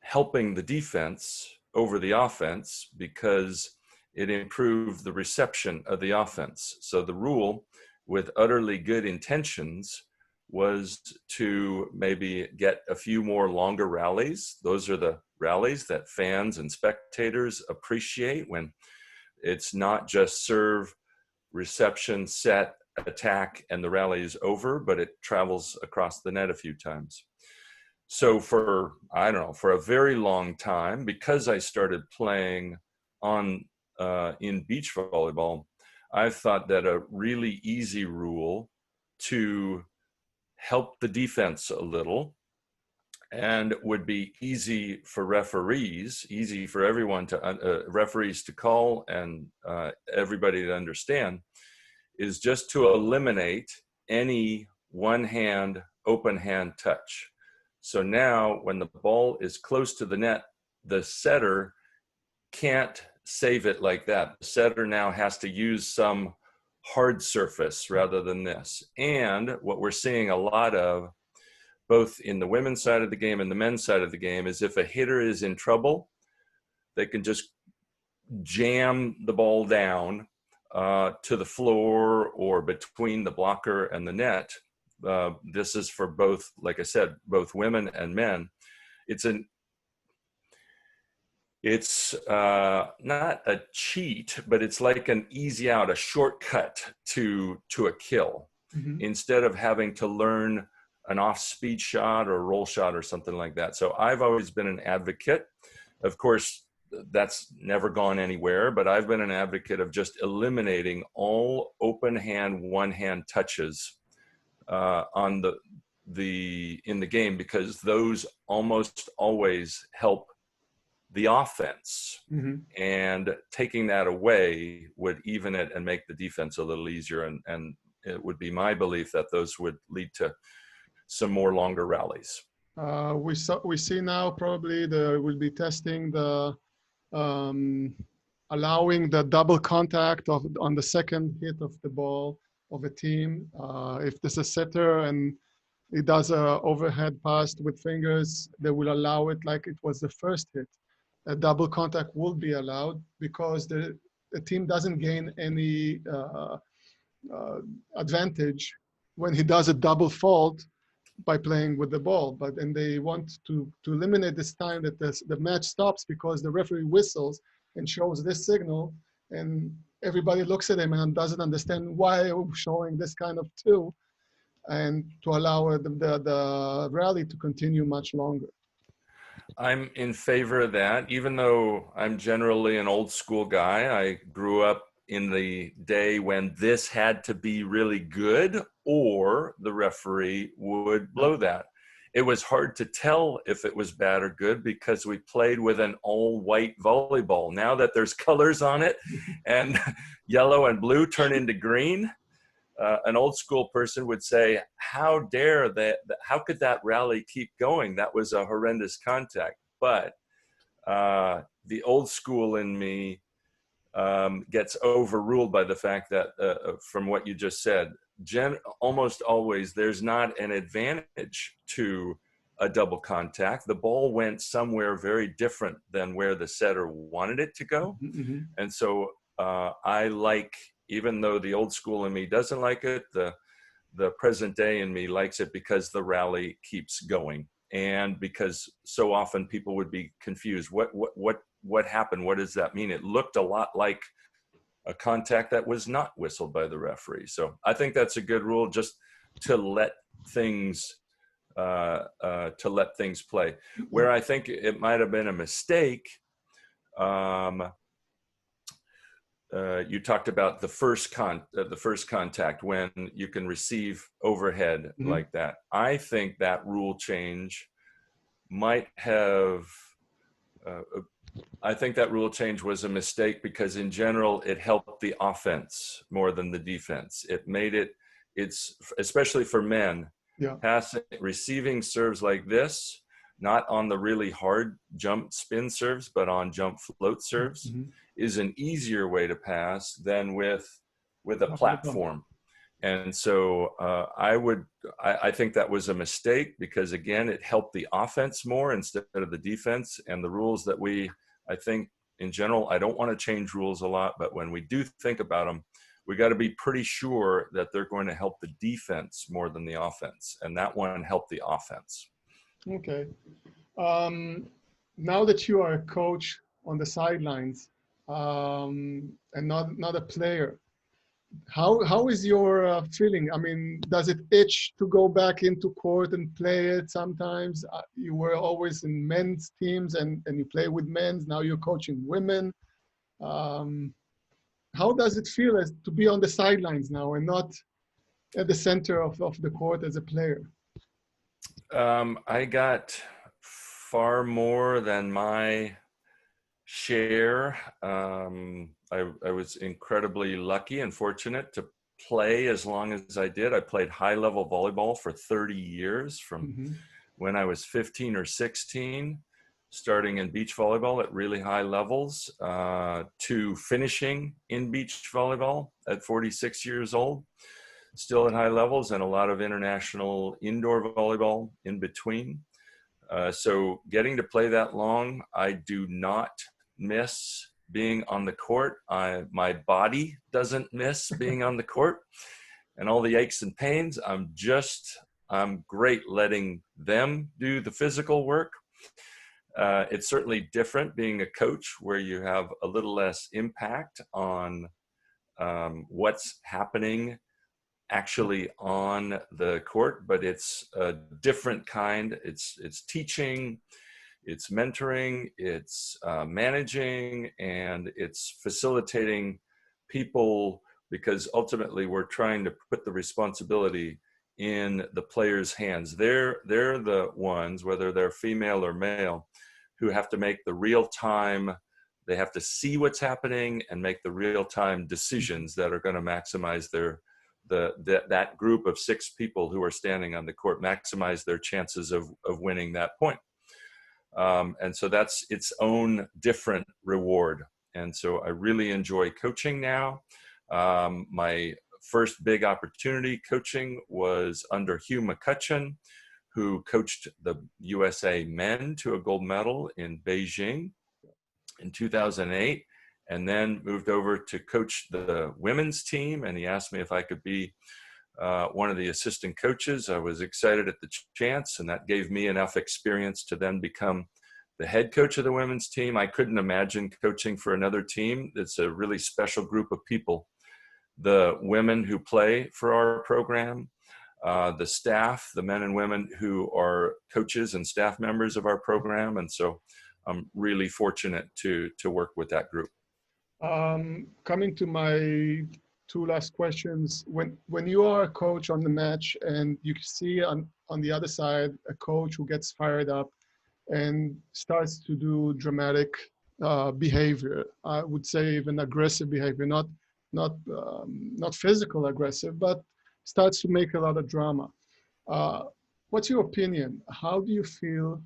helping the defense over the offense because it improved the reception of the offense. So the rule, with utterly good intentions, was to maybe get a few more longer rallies. Those are the rallies that fans and spectators appreciate, when it's not just serve, reception, set, attack, and the rally is over, but it travels across the net a few times. So for, I don't know, for a very long time, because I started playing on in beach volleyball, I've thought that a really easy rule to help the defense a little, and would be easy for referees, easy for everyone to, referees to call, and everybody to understand, is just to eliminate any one hand, open hand touch. So now when the ball is close to the net, the setter can't save it like that. The setter now has to use some hard surface rather than this. And what we're seeing a lot of, both in the women's side of the game and the men's side of the game, is if a hitter is in trouble, they can just jam the ball down to the floor or between the blocker and the net. This is for both, like I said, both women and men. It's not a cheat, but it's like an easy out, a shortcut to a kill, instead of having to learn an off-speed shot or a roll shot or something like that. So I've always been an advocate. Of course, that's never gone anywhere, but I've been an advocate of just eliminating all open hand, one hand touches on in the game, because those almost always help the offense. And taking that away would even it and make the defense a little easier. And it would be my belief that those would lead to some more longer rallies. We see now probably we'll be testing the allowing the double contact on the second hit of the ball of a team. If there's a setter and it does a overhead pass with fingers, they will allow it like it was the first hit. A double contact will be allowed, because the team doesn't gain any advantage when he does a double fault by playing with the ball. And they want to eliminate this time that the match stops, because the referee whistles and shows this signal, and everybody looks at him and doesn't understand why we're showing this kind of two, and to allow the rally to continue much longer. I'm in favor of that, even though I'm generally an old school guy. I grew up in the day when this had to be really good or the referee would blow that. It was hard to tell if it was bad or good because we played with an all white volleyball. Now that there's colors on it and yellow and blue turn into green, an old school person would say, how dare that, how could that rally keep going? That was a horrendous contact. But the old school in me gets overruled by the fact that, from what you just said, almost always there's not an advantage to a double contact. The ball went somewhere very different than where the setter wanted it to go. And so I like, even though the old school in me doesn't like it, the present day in me likes it, because the rally keeps going. And because so often people would be confused. What happened? What does that mean? It looked a lot like a contact that was not whistled by the referee. So I think that's a good rule, just to let things play. Where I think it might have been a mistake, you talked about the first contact when you can receive overhead like that. I think that rule change might have. I think that rule change was a mistake because in general it helped the offense more than the defense. It made it's especially for men, receiving serves like this, not on the really hard jump spin serves, but on jump float serves, is an easier way to pass than with a platform. And so I think that was a mistake because, again, it helped the offense more instead of the defense. And the rules that I think in general, I don't want to change rules a lot, but when we do think about them, we got to be pretty sure that they're going to help the defense more than the offense. And that one helped the offense. Okay. Now that you are a coach on the sidelines and not a player, how is your feeling? I mean, does it itch to go back into court and play it sometimes? You were always in men's teams and you play with men's. Now you're coaching women. How does it feel to be on the sidelines now and not at the center of the court as a player? I got far more than my share. I was incredibly lucky and fortunate to play as long as I did. I played high-level volleyball for 30 years, from when I was 15 or 16, starting in beach volleyball at really high levels, to finishing in beach volleyball at 46 years old, still at high levels, and a lot of international indoor volleyball in between. So getting to play that long, I do not miss being on the court. My body doesn't miss being on the court, and all the aches and pains. I'm great letting them do the physical work. It's certainly different being a coach where you have a little less impact on what's happening actually on the court, but it's a different kind. It's teaching, it's mentoring, it's managing, and it's facilitating people, because ultimately we're trying to put the responsibility in the players' hands. They're the ones, whether they're female or male, who have to make the real-time, they have to see what's happening and make the real-time decisions that are going to maximize that group of 6 people who are standing on the court, maximize their chances of winning that point. And so that's its own different reward. And so I really enjoy coaching now. My first big opportunity coaching was under Hugh McCutcheon, who coached the USA men to a gold medal in Beijing in 2008, and then moved over to coach the women's team. And he asked me if I could be one of the assistant coaches. I was excited at the chance, and that gave me enough experience to then become the head coach of the women's team. I couldn't imagine coaching for another team. It's a really special group of people. The women who play for our program, the staff, the men and women who are coaches and staff members of our program. And so I'm really fortunate to work with that group. Coming to my 2 last questions, when you are a coach on the match and you see on the other side a coach who gets fired up and starts to do dramatic behavior, I would say even aggressive behavior, not physical aggressive, but starts to make a lot of drama. What's your opinion? How do you feel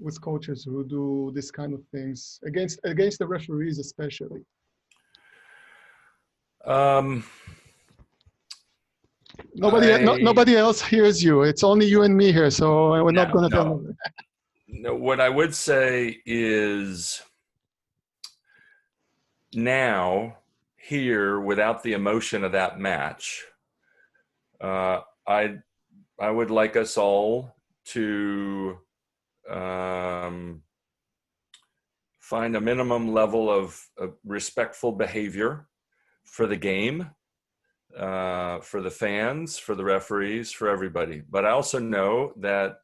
with coaches who do this kind of things against the referees especially? Nobody else hears you. It's only you and me here, so we're not going to tell them. No, what I would say is now, here, without the emotion of that match, I would like us all to find a minimum level of respectful behavior for the game, for the fans, for the referees, for everybody. But I also know that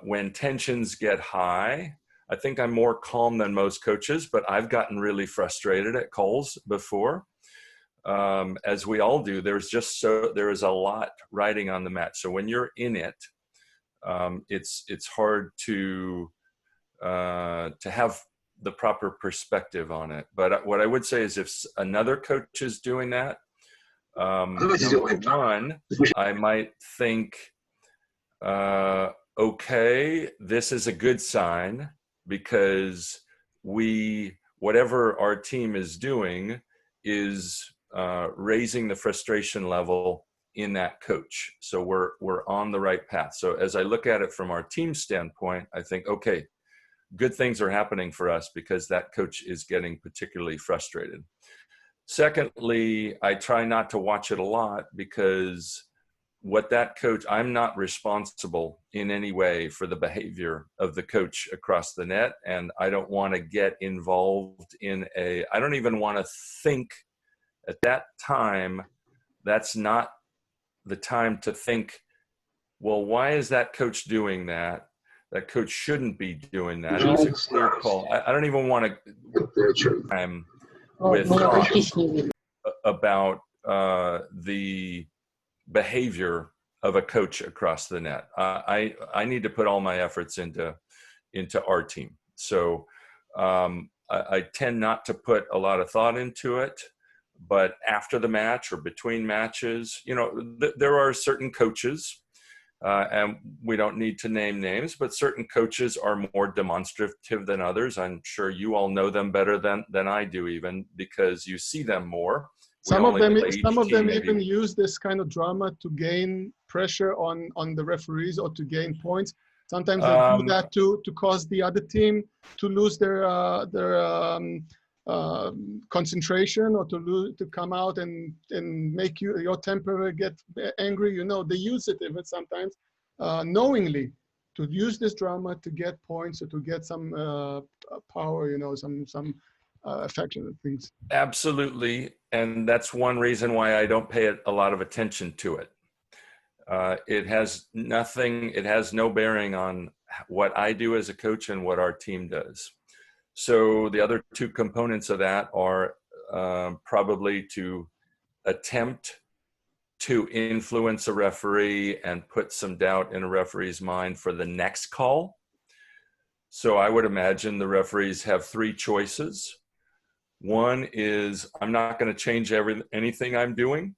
when tensions get high, I think I'm more calm than most coaches, but I've gotten really frustrated at calls before. As we all do. There is a lot riding on the match. So when you're in it, it's hard to have the proper perspective on it. But what I would say is, if another coach is doing that, number one, I might think, okay, this is a good sign, because whatever our team is doing is raising the frustration level in that coach. So we're on the right path. So as I look at it from our team standpoint, I think, okay, good things are happening for us because that coach is getting particularly frustrated. Secondly, I try not to watch it a lot, because what that coach, I'm not responsible in any way for the behavior of the coach across the net. And I don't want to get involved I don't even want to think at that time. That's not the time to think, well, why is that coach doing that? That coach shouldn't be doing that. It's a clear call. I don't even want to time with about the behavior of a coach across the net. I need to put all my efforts into our team. So I tend not to put a lot of thought into it. But after the match or between matches, there are certain coaches, and we don't need to name names, but certain coaches are more demonstrative than others. I'm sure you all know them better than I do, even because you see them more. Some of them even use this kind of drama to gain pressure on the referees or to gain points. Sometimes they do that to cause the other team to lose their concentration, or to come out and make your temper get angry. They use it even sometimes knowingly, to use this drama to get points or to get some power, some affection and things. Absolutely. And that's one reason why I don't pay a lot of attention to it. It has no bearing on what I do as a coach and what our team does. So the other two components of that are probably to attempt to influence a referee and put some doubt in a referee's mind for the next call. So I would imagine the referees have three choices. One is, I'm not going to change anything I'm doing,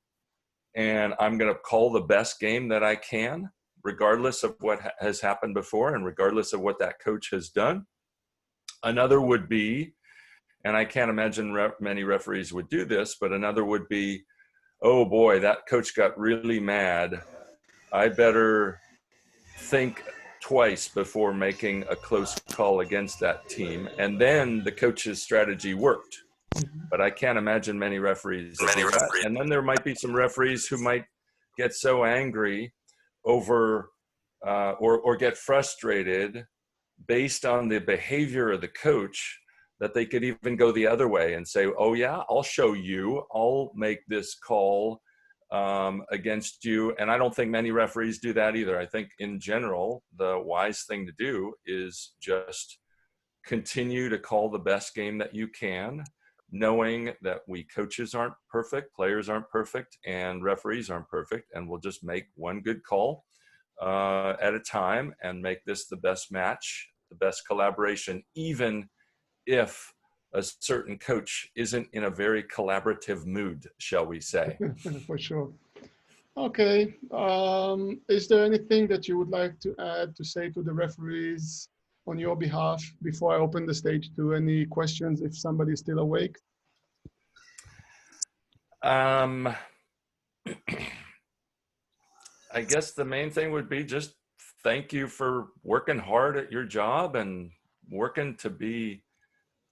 and I'm going to call the best game that I can, regardless of what has happened before and regardless of what that coach has done. Another would be, and I can't imagine many referees would do this, but another would be, oh boy, that coach got really mad. I better think twice before making a close call against that team. And then the coach's strategy worked. But I can't imagine many referees do that. And then there might be some referees who might get so angry over or get frustrated based on the behavior of the coach that they could even go the other way and say, oh yeah, I'll show you, I'll make this call against you. And I don't think many referees do that either. I think in general, the wise thing to do is just continue to call the best game that you can, knowing that we coaches aren't perfect, players aren't perfect, and referees aren't perfect. And we'll just make one good call at a time and make this the best match, the best collaboration, even if a certain coach isn't in a very collaborative mood, shall we say. For sure. Okay. Is there anything that you would like to add, to say to the referees on your behalf before I open the stage to any questions, if somebody's still awake? I guess the main thing would be just thank you for working hard at your job and working to be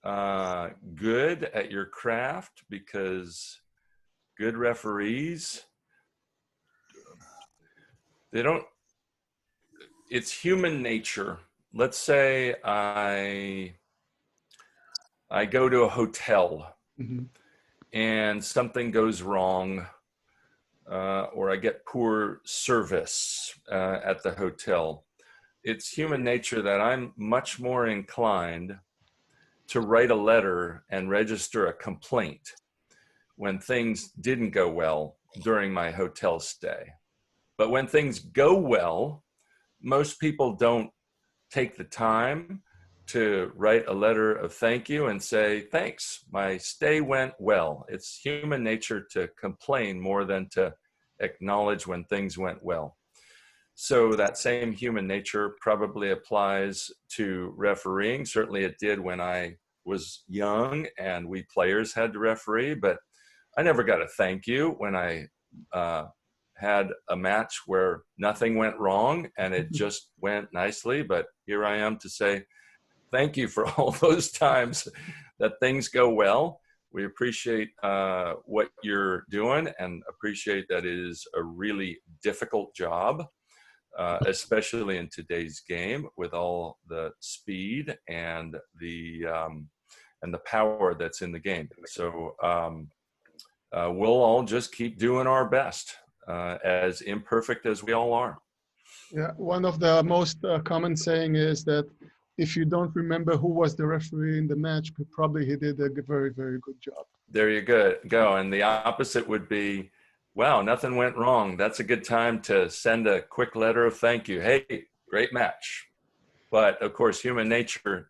good at your craft, because good referees, it's human nature. Let's say I go to a hotel, and something goes wrong, or I get poor service at the hotel, it's human nature that I'm much more inclined to write a letter and register a complaint when things didn't go well during my hotel stay. But when things go well, most people don't take the time to write a letter of thank you and say, thanks, my stay went well. It's human nature to complain more than to acknowledge when things went well. So that same human nature probably applies to refereeing. Certainly it did when I was young and we players had to referee, but I never got a thank you when I had a match where nothing went wrong and it just went nicely. But here I am to say, thank you for all those times that things go well. We appreciate what you're doing and appreciate that it is a really difficult job, especially in today's game with all the speed and the power that's in the game. So we'll all just keep doing our best, as imperfect as we all are. Yeah, one of the most common saying is that if you don't remember who was the referee in the match, probably he did a very, very good job. There you go. And the opposite would be, wow, nothing went wrong. That's a good time to send a quick letter of thank you. Hey, great match. But of course, human nature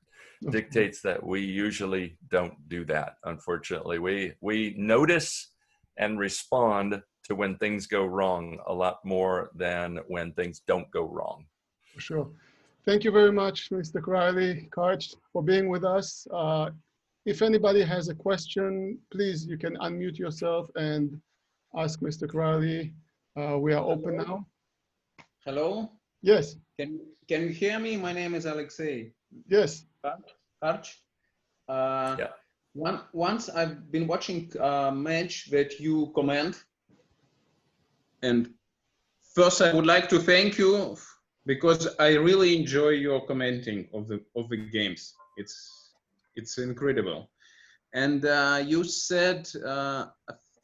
dictates that we usually don't do that. Unfortunately, we notice and respond to when things go wrong a lot more than when things don't go wrong. For sure. Thank you very much, Mr. Karch, for being with us. If anybody has a question, please, you can unmute yourself and ask Mr. Kiraly. We are open now. Hello? Yes. Can you hear me? My name is Alexei. Yes. Karch. Yeah. Once I've been watching a match that you comment, and first I would like to thank you because I really enjoy your commenting of the games. It's incredible. And you said, I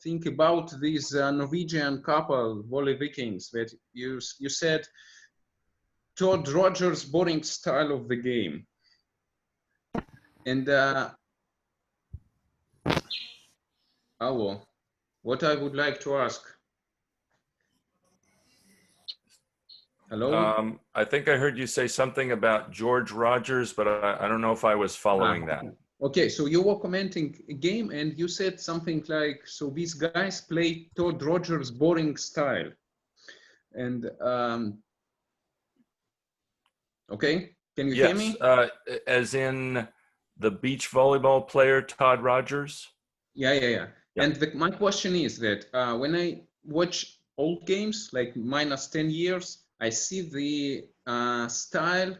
think about these Norwegian couple, Volley Vikings, that you said Todd Rogers' boring style of the game. And what I would like to ask. Hello? I think I heard you say something about George Rogers, but I don't know if I was following that. Okay, so you were commenting a game and you said something like, so these guys play Todd Rogers' boring style. And, okay, can you hear me? As in the beach volleyball player, Todd Rogers? Yeah. And my question is that when I watch old games, like minus 10 years, I see the style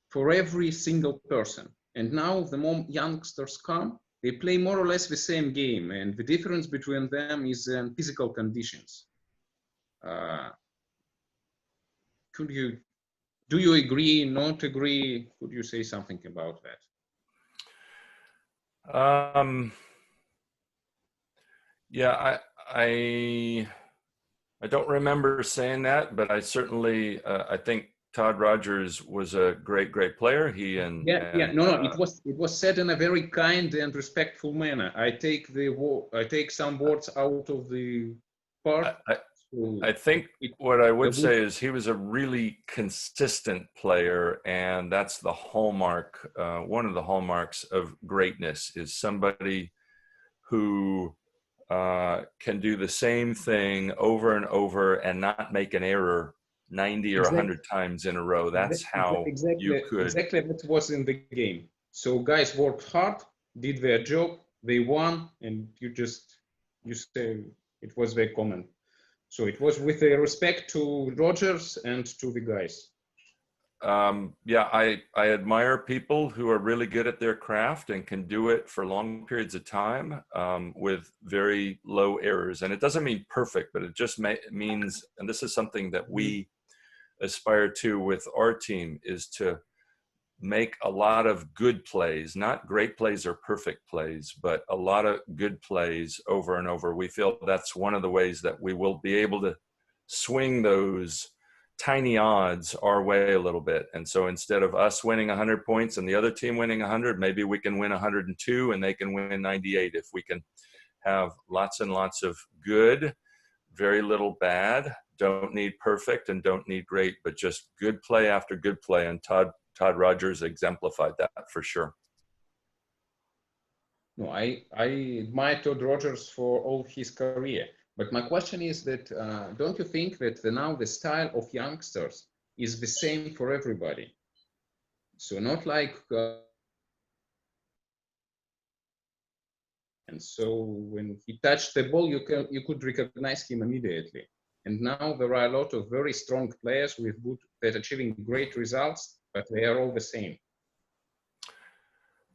for every single person. And now the more youngsters come, they play more or less the same game. And the difference between them is in physical conditions. Do you agree, not agree? Could you say something about that? Yeah, I don't remember saying that, but I certainly, I think Todd Rogers was a great player. It was said in a very kind and respectful manner. I take some words out of the part. I think what I would say is he was a really consistent player, and that's the hallmark. One of the hallmarks of greatness is somebody who can do the same thing over and over and not make an error 90 or 100 times in a row. That's how you could. Exactly what was in the game. So guys worked hard, did their job, they won, and you say it was very common. So it was with respect to Rogers and to the guys. Yeah, I admire people who are really good at their craft and can do it for long periods of time with very low errors. And it doesn't mean perfect, but it just means, and this is something that we aspire to with our team, is to make a lot of good plays, not great plays or perfect plays, but a lot of good plays over and over. We feel that's one of the ways that we will be able to swing those tiny odds our way a little bit. And so instead of us winning 100 points and the other team winning 100, maybe we can win 102 and they can win 98 if we can have lots and lots of good, very little bad, don't need perfect and don't need great, but just good play after good play. And Todd Rogers exemplified that for sure. No, I admire Todd Rogers for all his career. But my question is that don't you think that now the style of youngsters is the same for everybody? So not like, and so when he touched the ball, you could recognize him immediately. And now there are a lot of very strong players with that achieving great results, but they are all the same.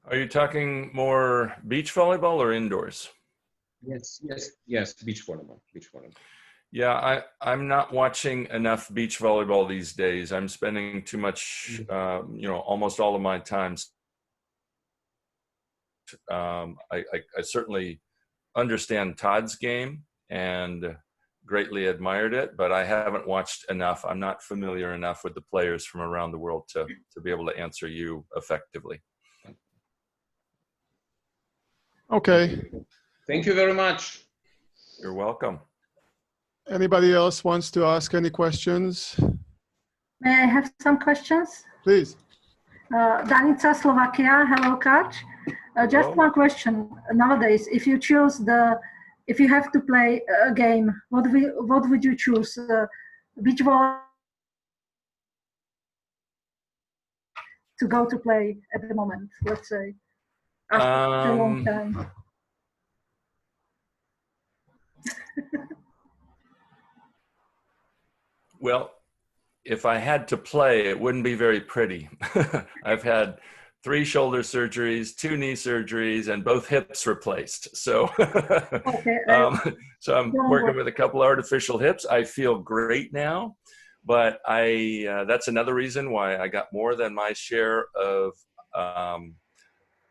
Are you talking more beach volleyball or indoors? Yes, beach volleyball. Yeah, I'm not watching enough beach volleyball these days. I'm spending too much, almost all of my time. I certainly understand Todd's game and greatly admired it, but I haven't watched enough. I'm not familiar enough with the players from around the world to be able to answer you effectively. Okay. Thank you very much. You're welcome. Anybody else wants to ask any questions? May I have some questions? Please. Danica, Slovakia. Hello, Karch. Just one question. Nowadays, if you have to play a game, what would you choose? Beach volleyball to go to play at the moment, let's say, after a long time. Well, if I had to play, it wouldn't be very pretty. I've had 3 shoulder surgeries, 2 knee surgeries, and both hips replaced. So, Okay, so I'm working with a couple artificial hips. I feel great now, but that's another reason why I got more than my share of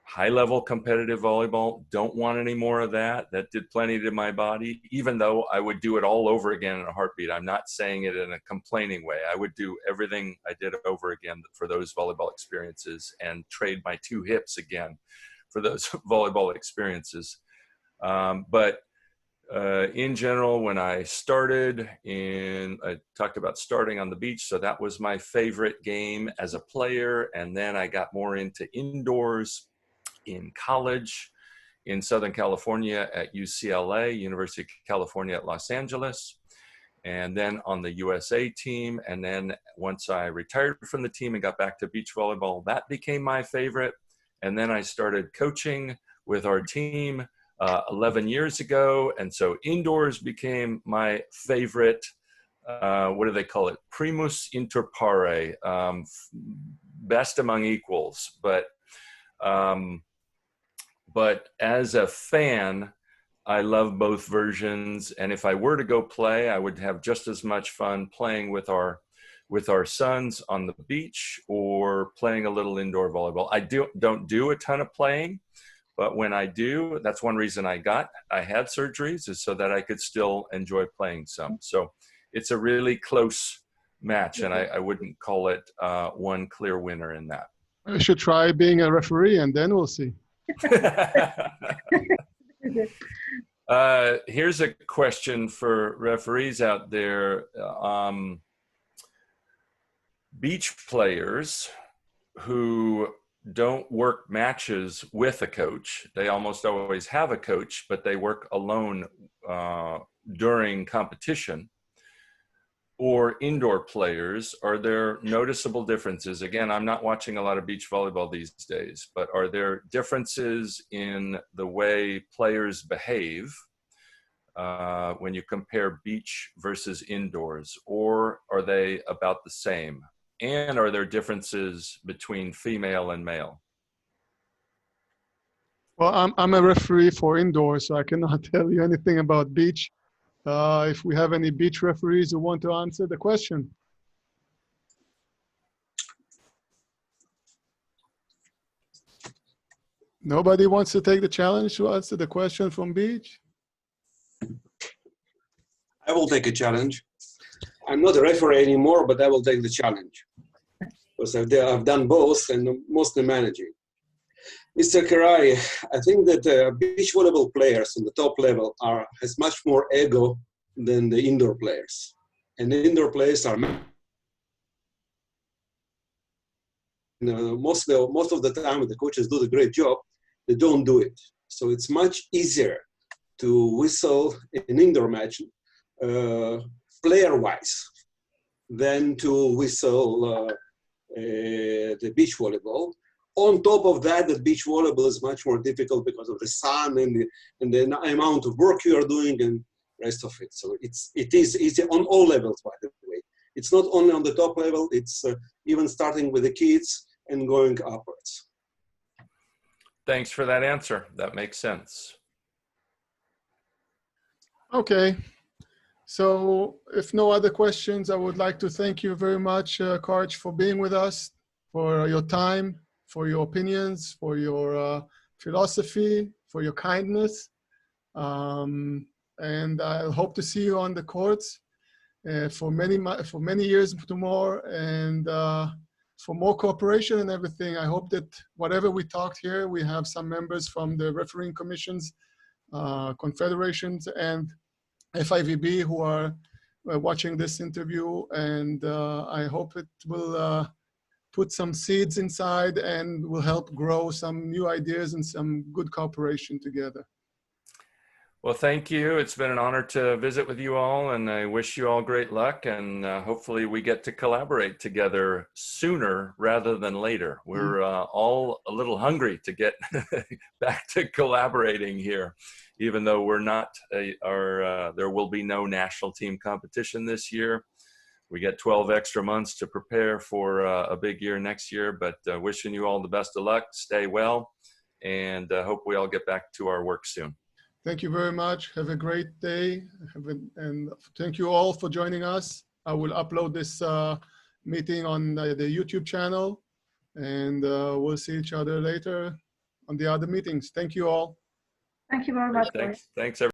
high-level competitive volleyball. Don't want any more of that. That did plenty to my body, even though I would do it all over again in a heartbeat. I'm not saying it in a complaining way. I would do everything I did over again for those volleyball experiences and trade my 2 hips again for those volleyball experiences. But in general, when I started I talked about starting on the beach. So that was my favorite game as a player. And then I got more into indoors in college in Southern California at UCLA, University of California at Los Angeles, and then on the USA team. And then once I retired from the team and got back to beach volleyball, that became my favorite. And then I started coaching with our team 11 years ago. And so indoors became my favorite, what do they call it? Primus inter pare, best among equals. But as a fan, I love both versions. And if I were to go play, I would have just as much fun playing with our sons on the beach or playing a little indoor volleyball. I don't do a ton of playing, but when I do, that's one reason I had surgeries, is so that I could still enjoy playing some. So it's a really close match, and I wouldn't call it one clear winner in that. I should try being a referee, and then we'll see. Here's a question for referees out there. Beach players who don't work matches with a coach, they almost always have a coach, but they work alone during competition, or indoor players, are there noticeable differences? Again, I'm not watching a lot of beach volleyball these days, but are there differences in the way players behave when you compare beach versus indoors, or are they about the same? And are there differences between female and male? Well, I'm a referee for indoors, so I cannot tell you anything about beach. If we have any beach referees who want to answer the question. Nobody wants to take the challenge to answer the question from Beach? I will take a challenge. I'm not a referee anymore, but I will take the challenge. Because I've done both and mostly managing. Mr. Kiraly, I think that beach volleyball players on the top level has much more ego than the indoor players. And the indoor players are most of the time, the coaches do the great job, they don't do it. So it's much easier to whistle an indoor match player-wise than to whistle the beach volleyball. On top of that, the beach volleyball is much more difficult because of the sun and the amount of work you are doing and rest of it. So it is easy on all levels, by the way. It's not only on the top level, it's even starting with the kids and going upwards. Thanks for that answer. That makes sense. Okay. So if no other questions, I would like to thank you very much, Karch, for being with us, for your time, for your opinions, for your philosophy, for your kindness. And I hope to see you on the courts for many years to more, and for more cooperation and everything. I hope that whatever we talked here, we have some members from the refereeing commissions, confederations, and FIVB who are watching this interview, and I hope it will put some seeds inside and will help grow some new ideas and some good cooperation together. Well, thank you. It's been an honor to visit with you all, and I wish you all great luck, and hopefully we get to collaborate together sooner rather than later. We're all a little hungry to get back to collaborating here, even though we're not, there will be no national team competition this year. We get 12 extra months to prepare for a big year next year, but wishing you all the best of luck, stay well, and hope we all get back to our work soon. Thank you very much. Have a great day. And thank you all for joining us. I will upload this meeting on the YouTube channel, and we'll see each other later on the other meetings. Thank you all. Thank you very much. Thanks, everyone.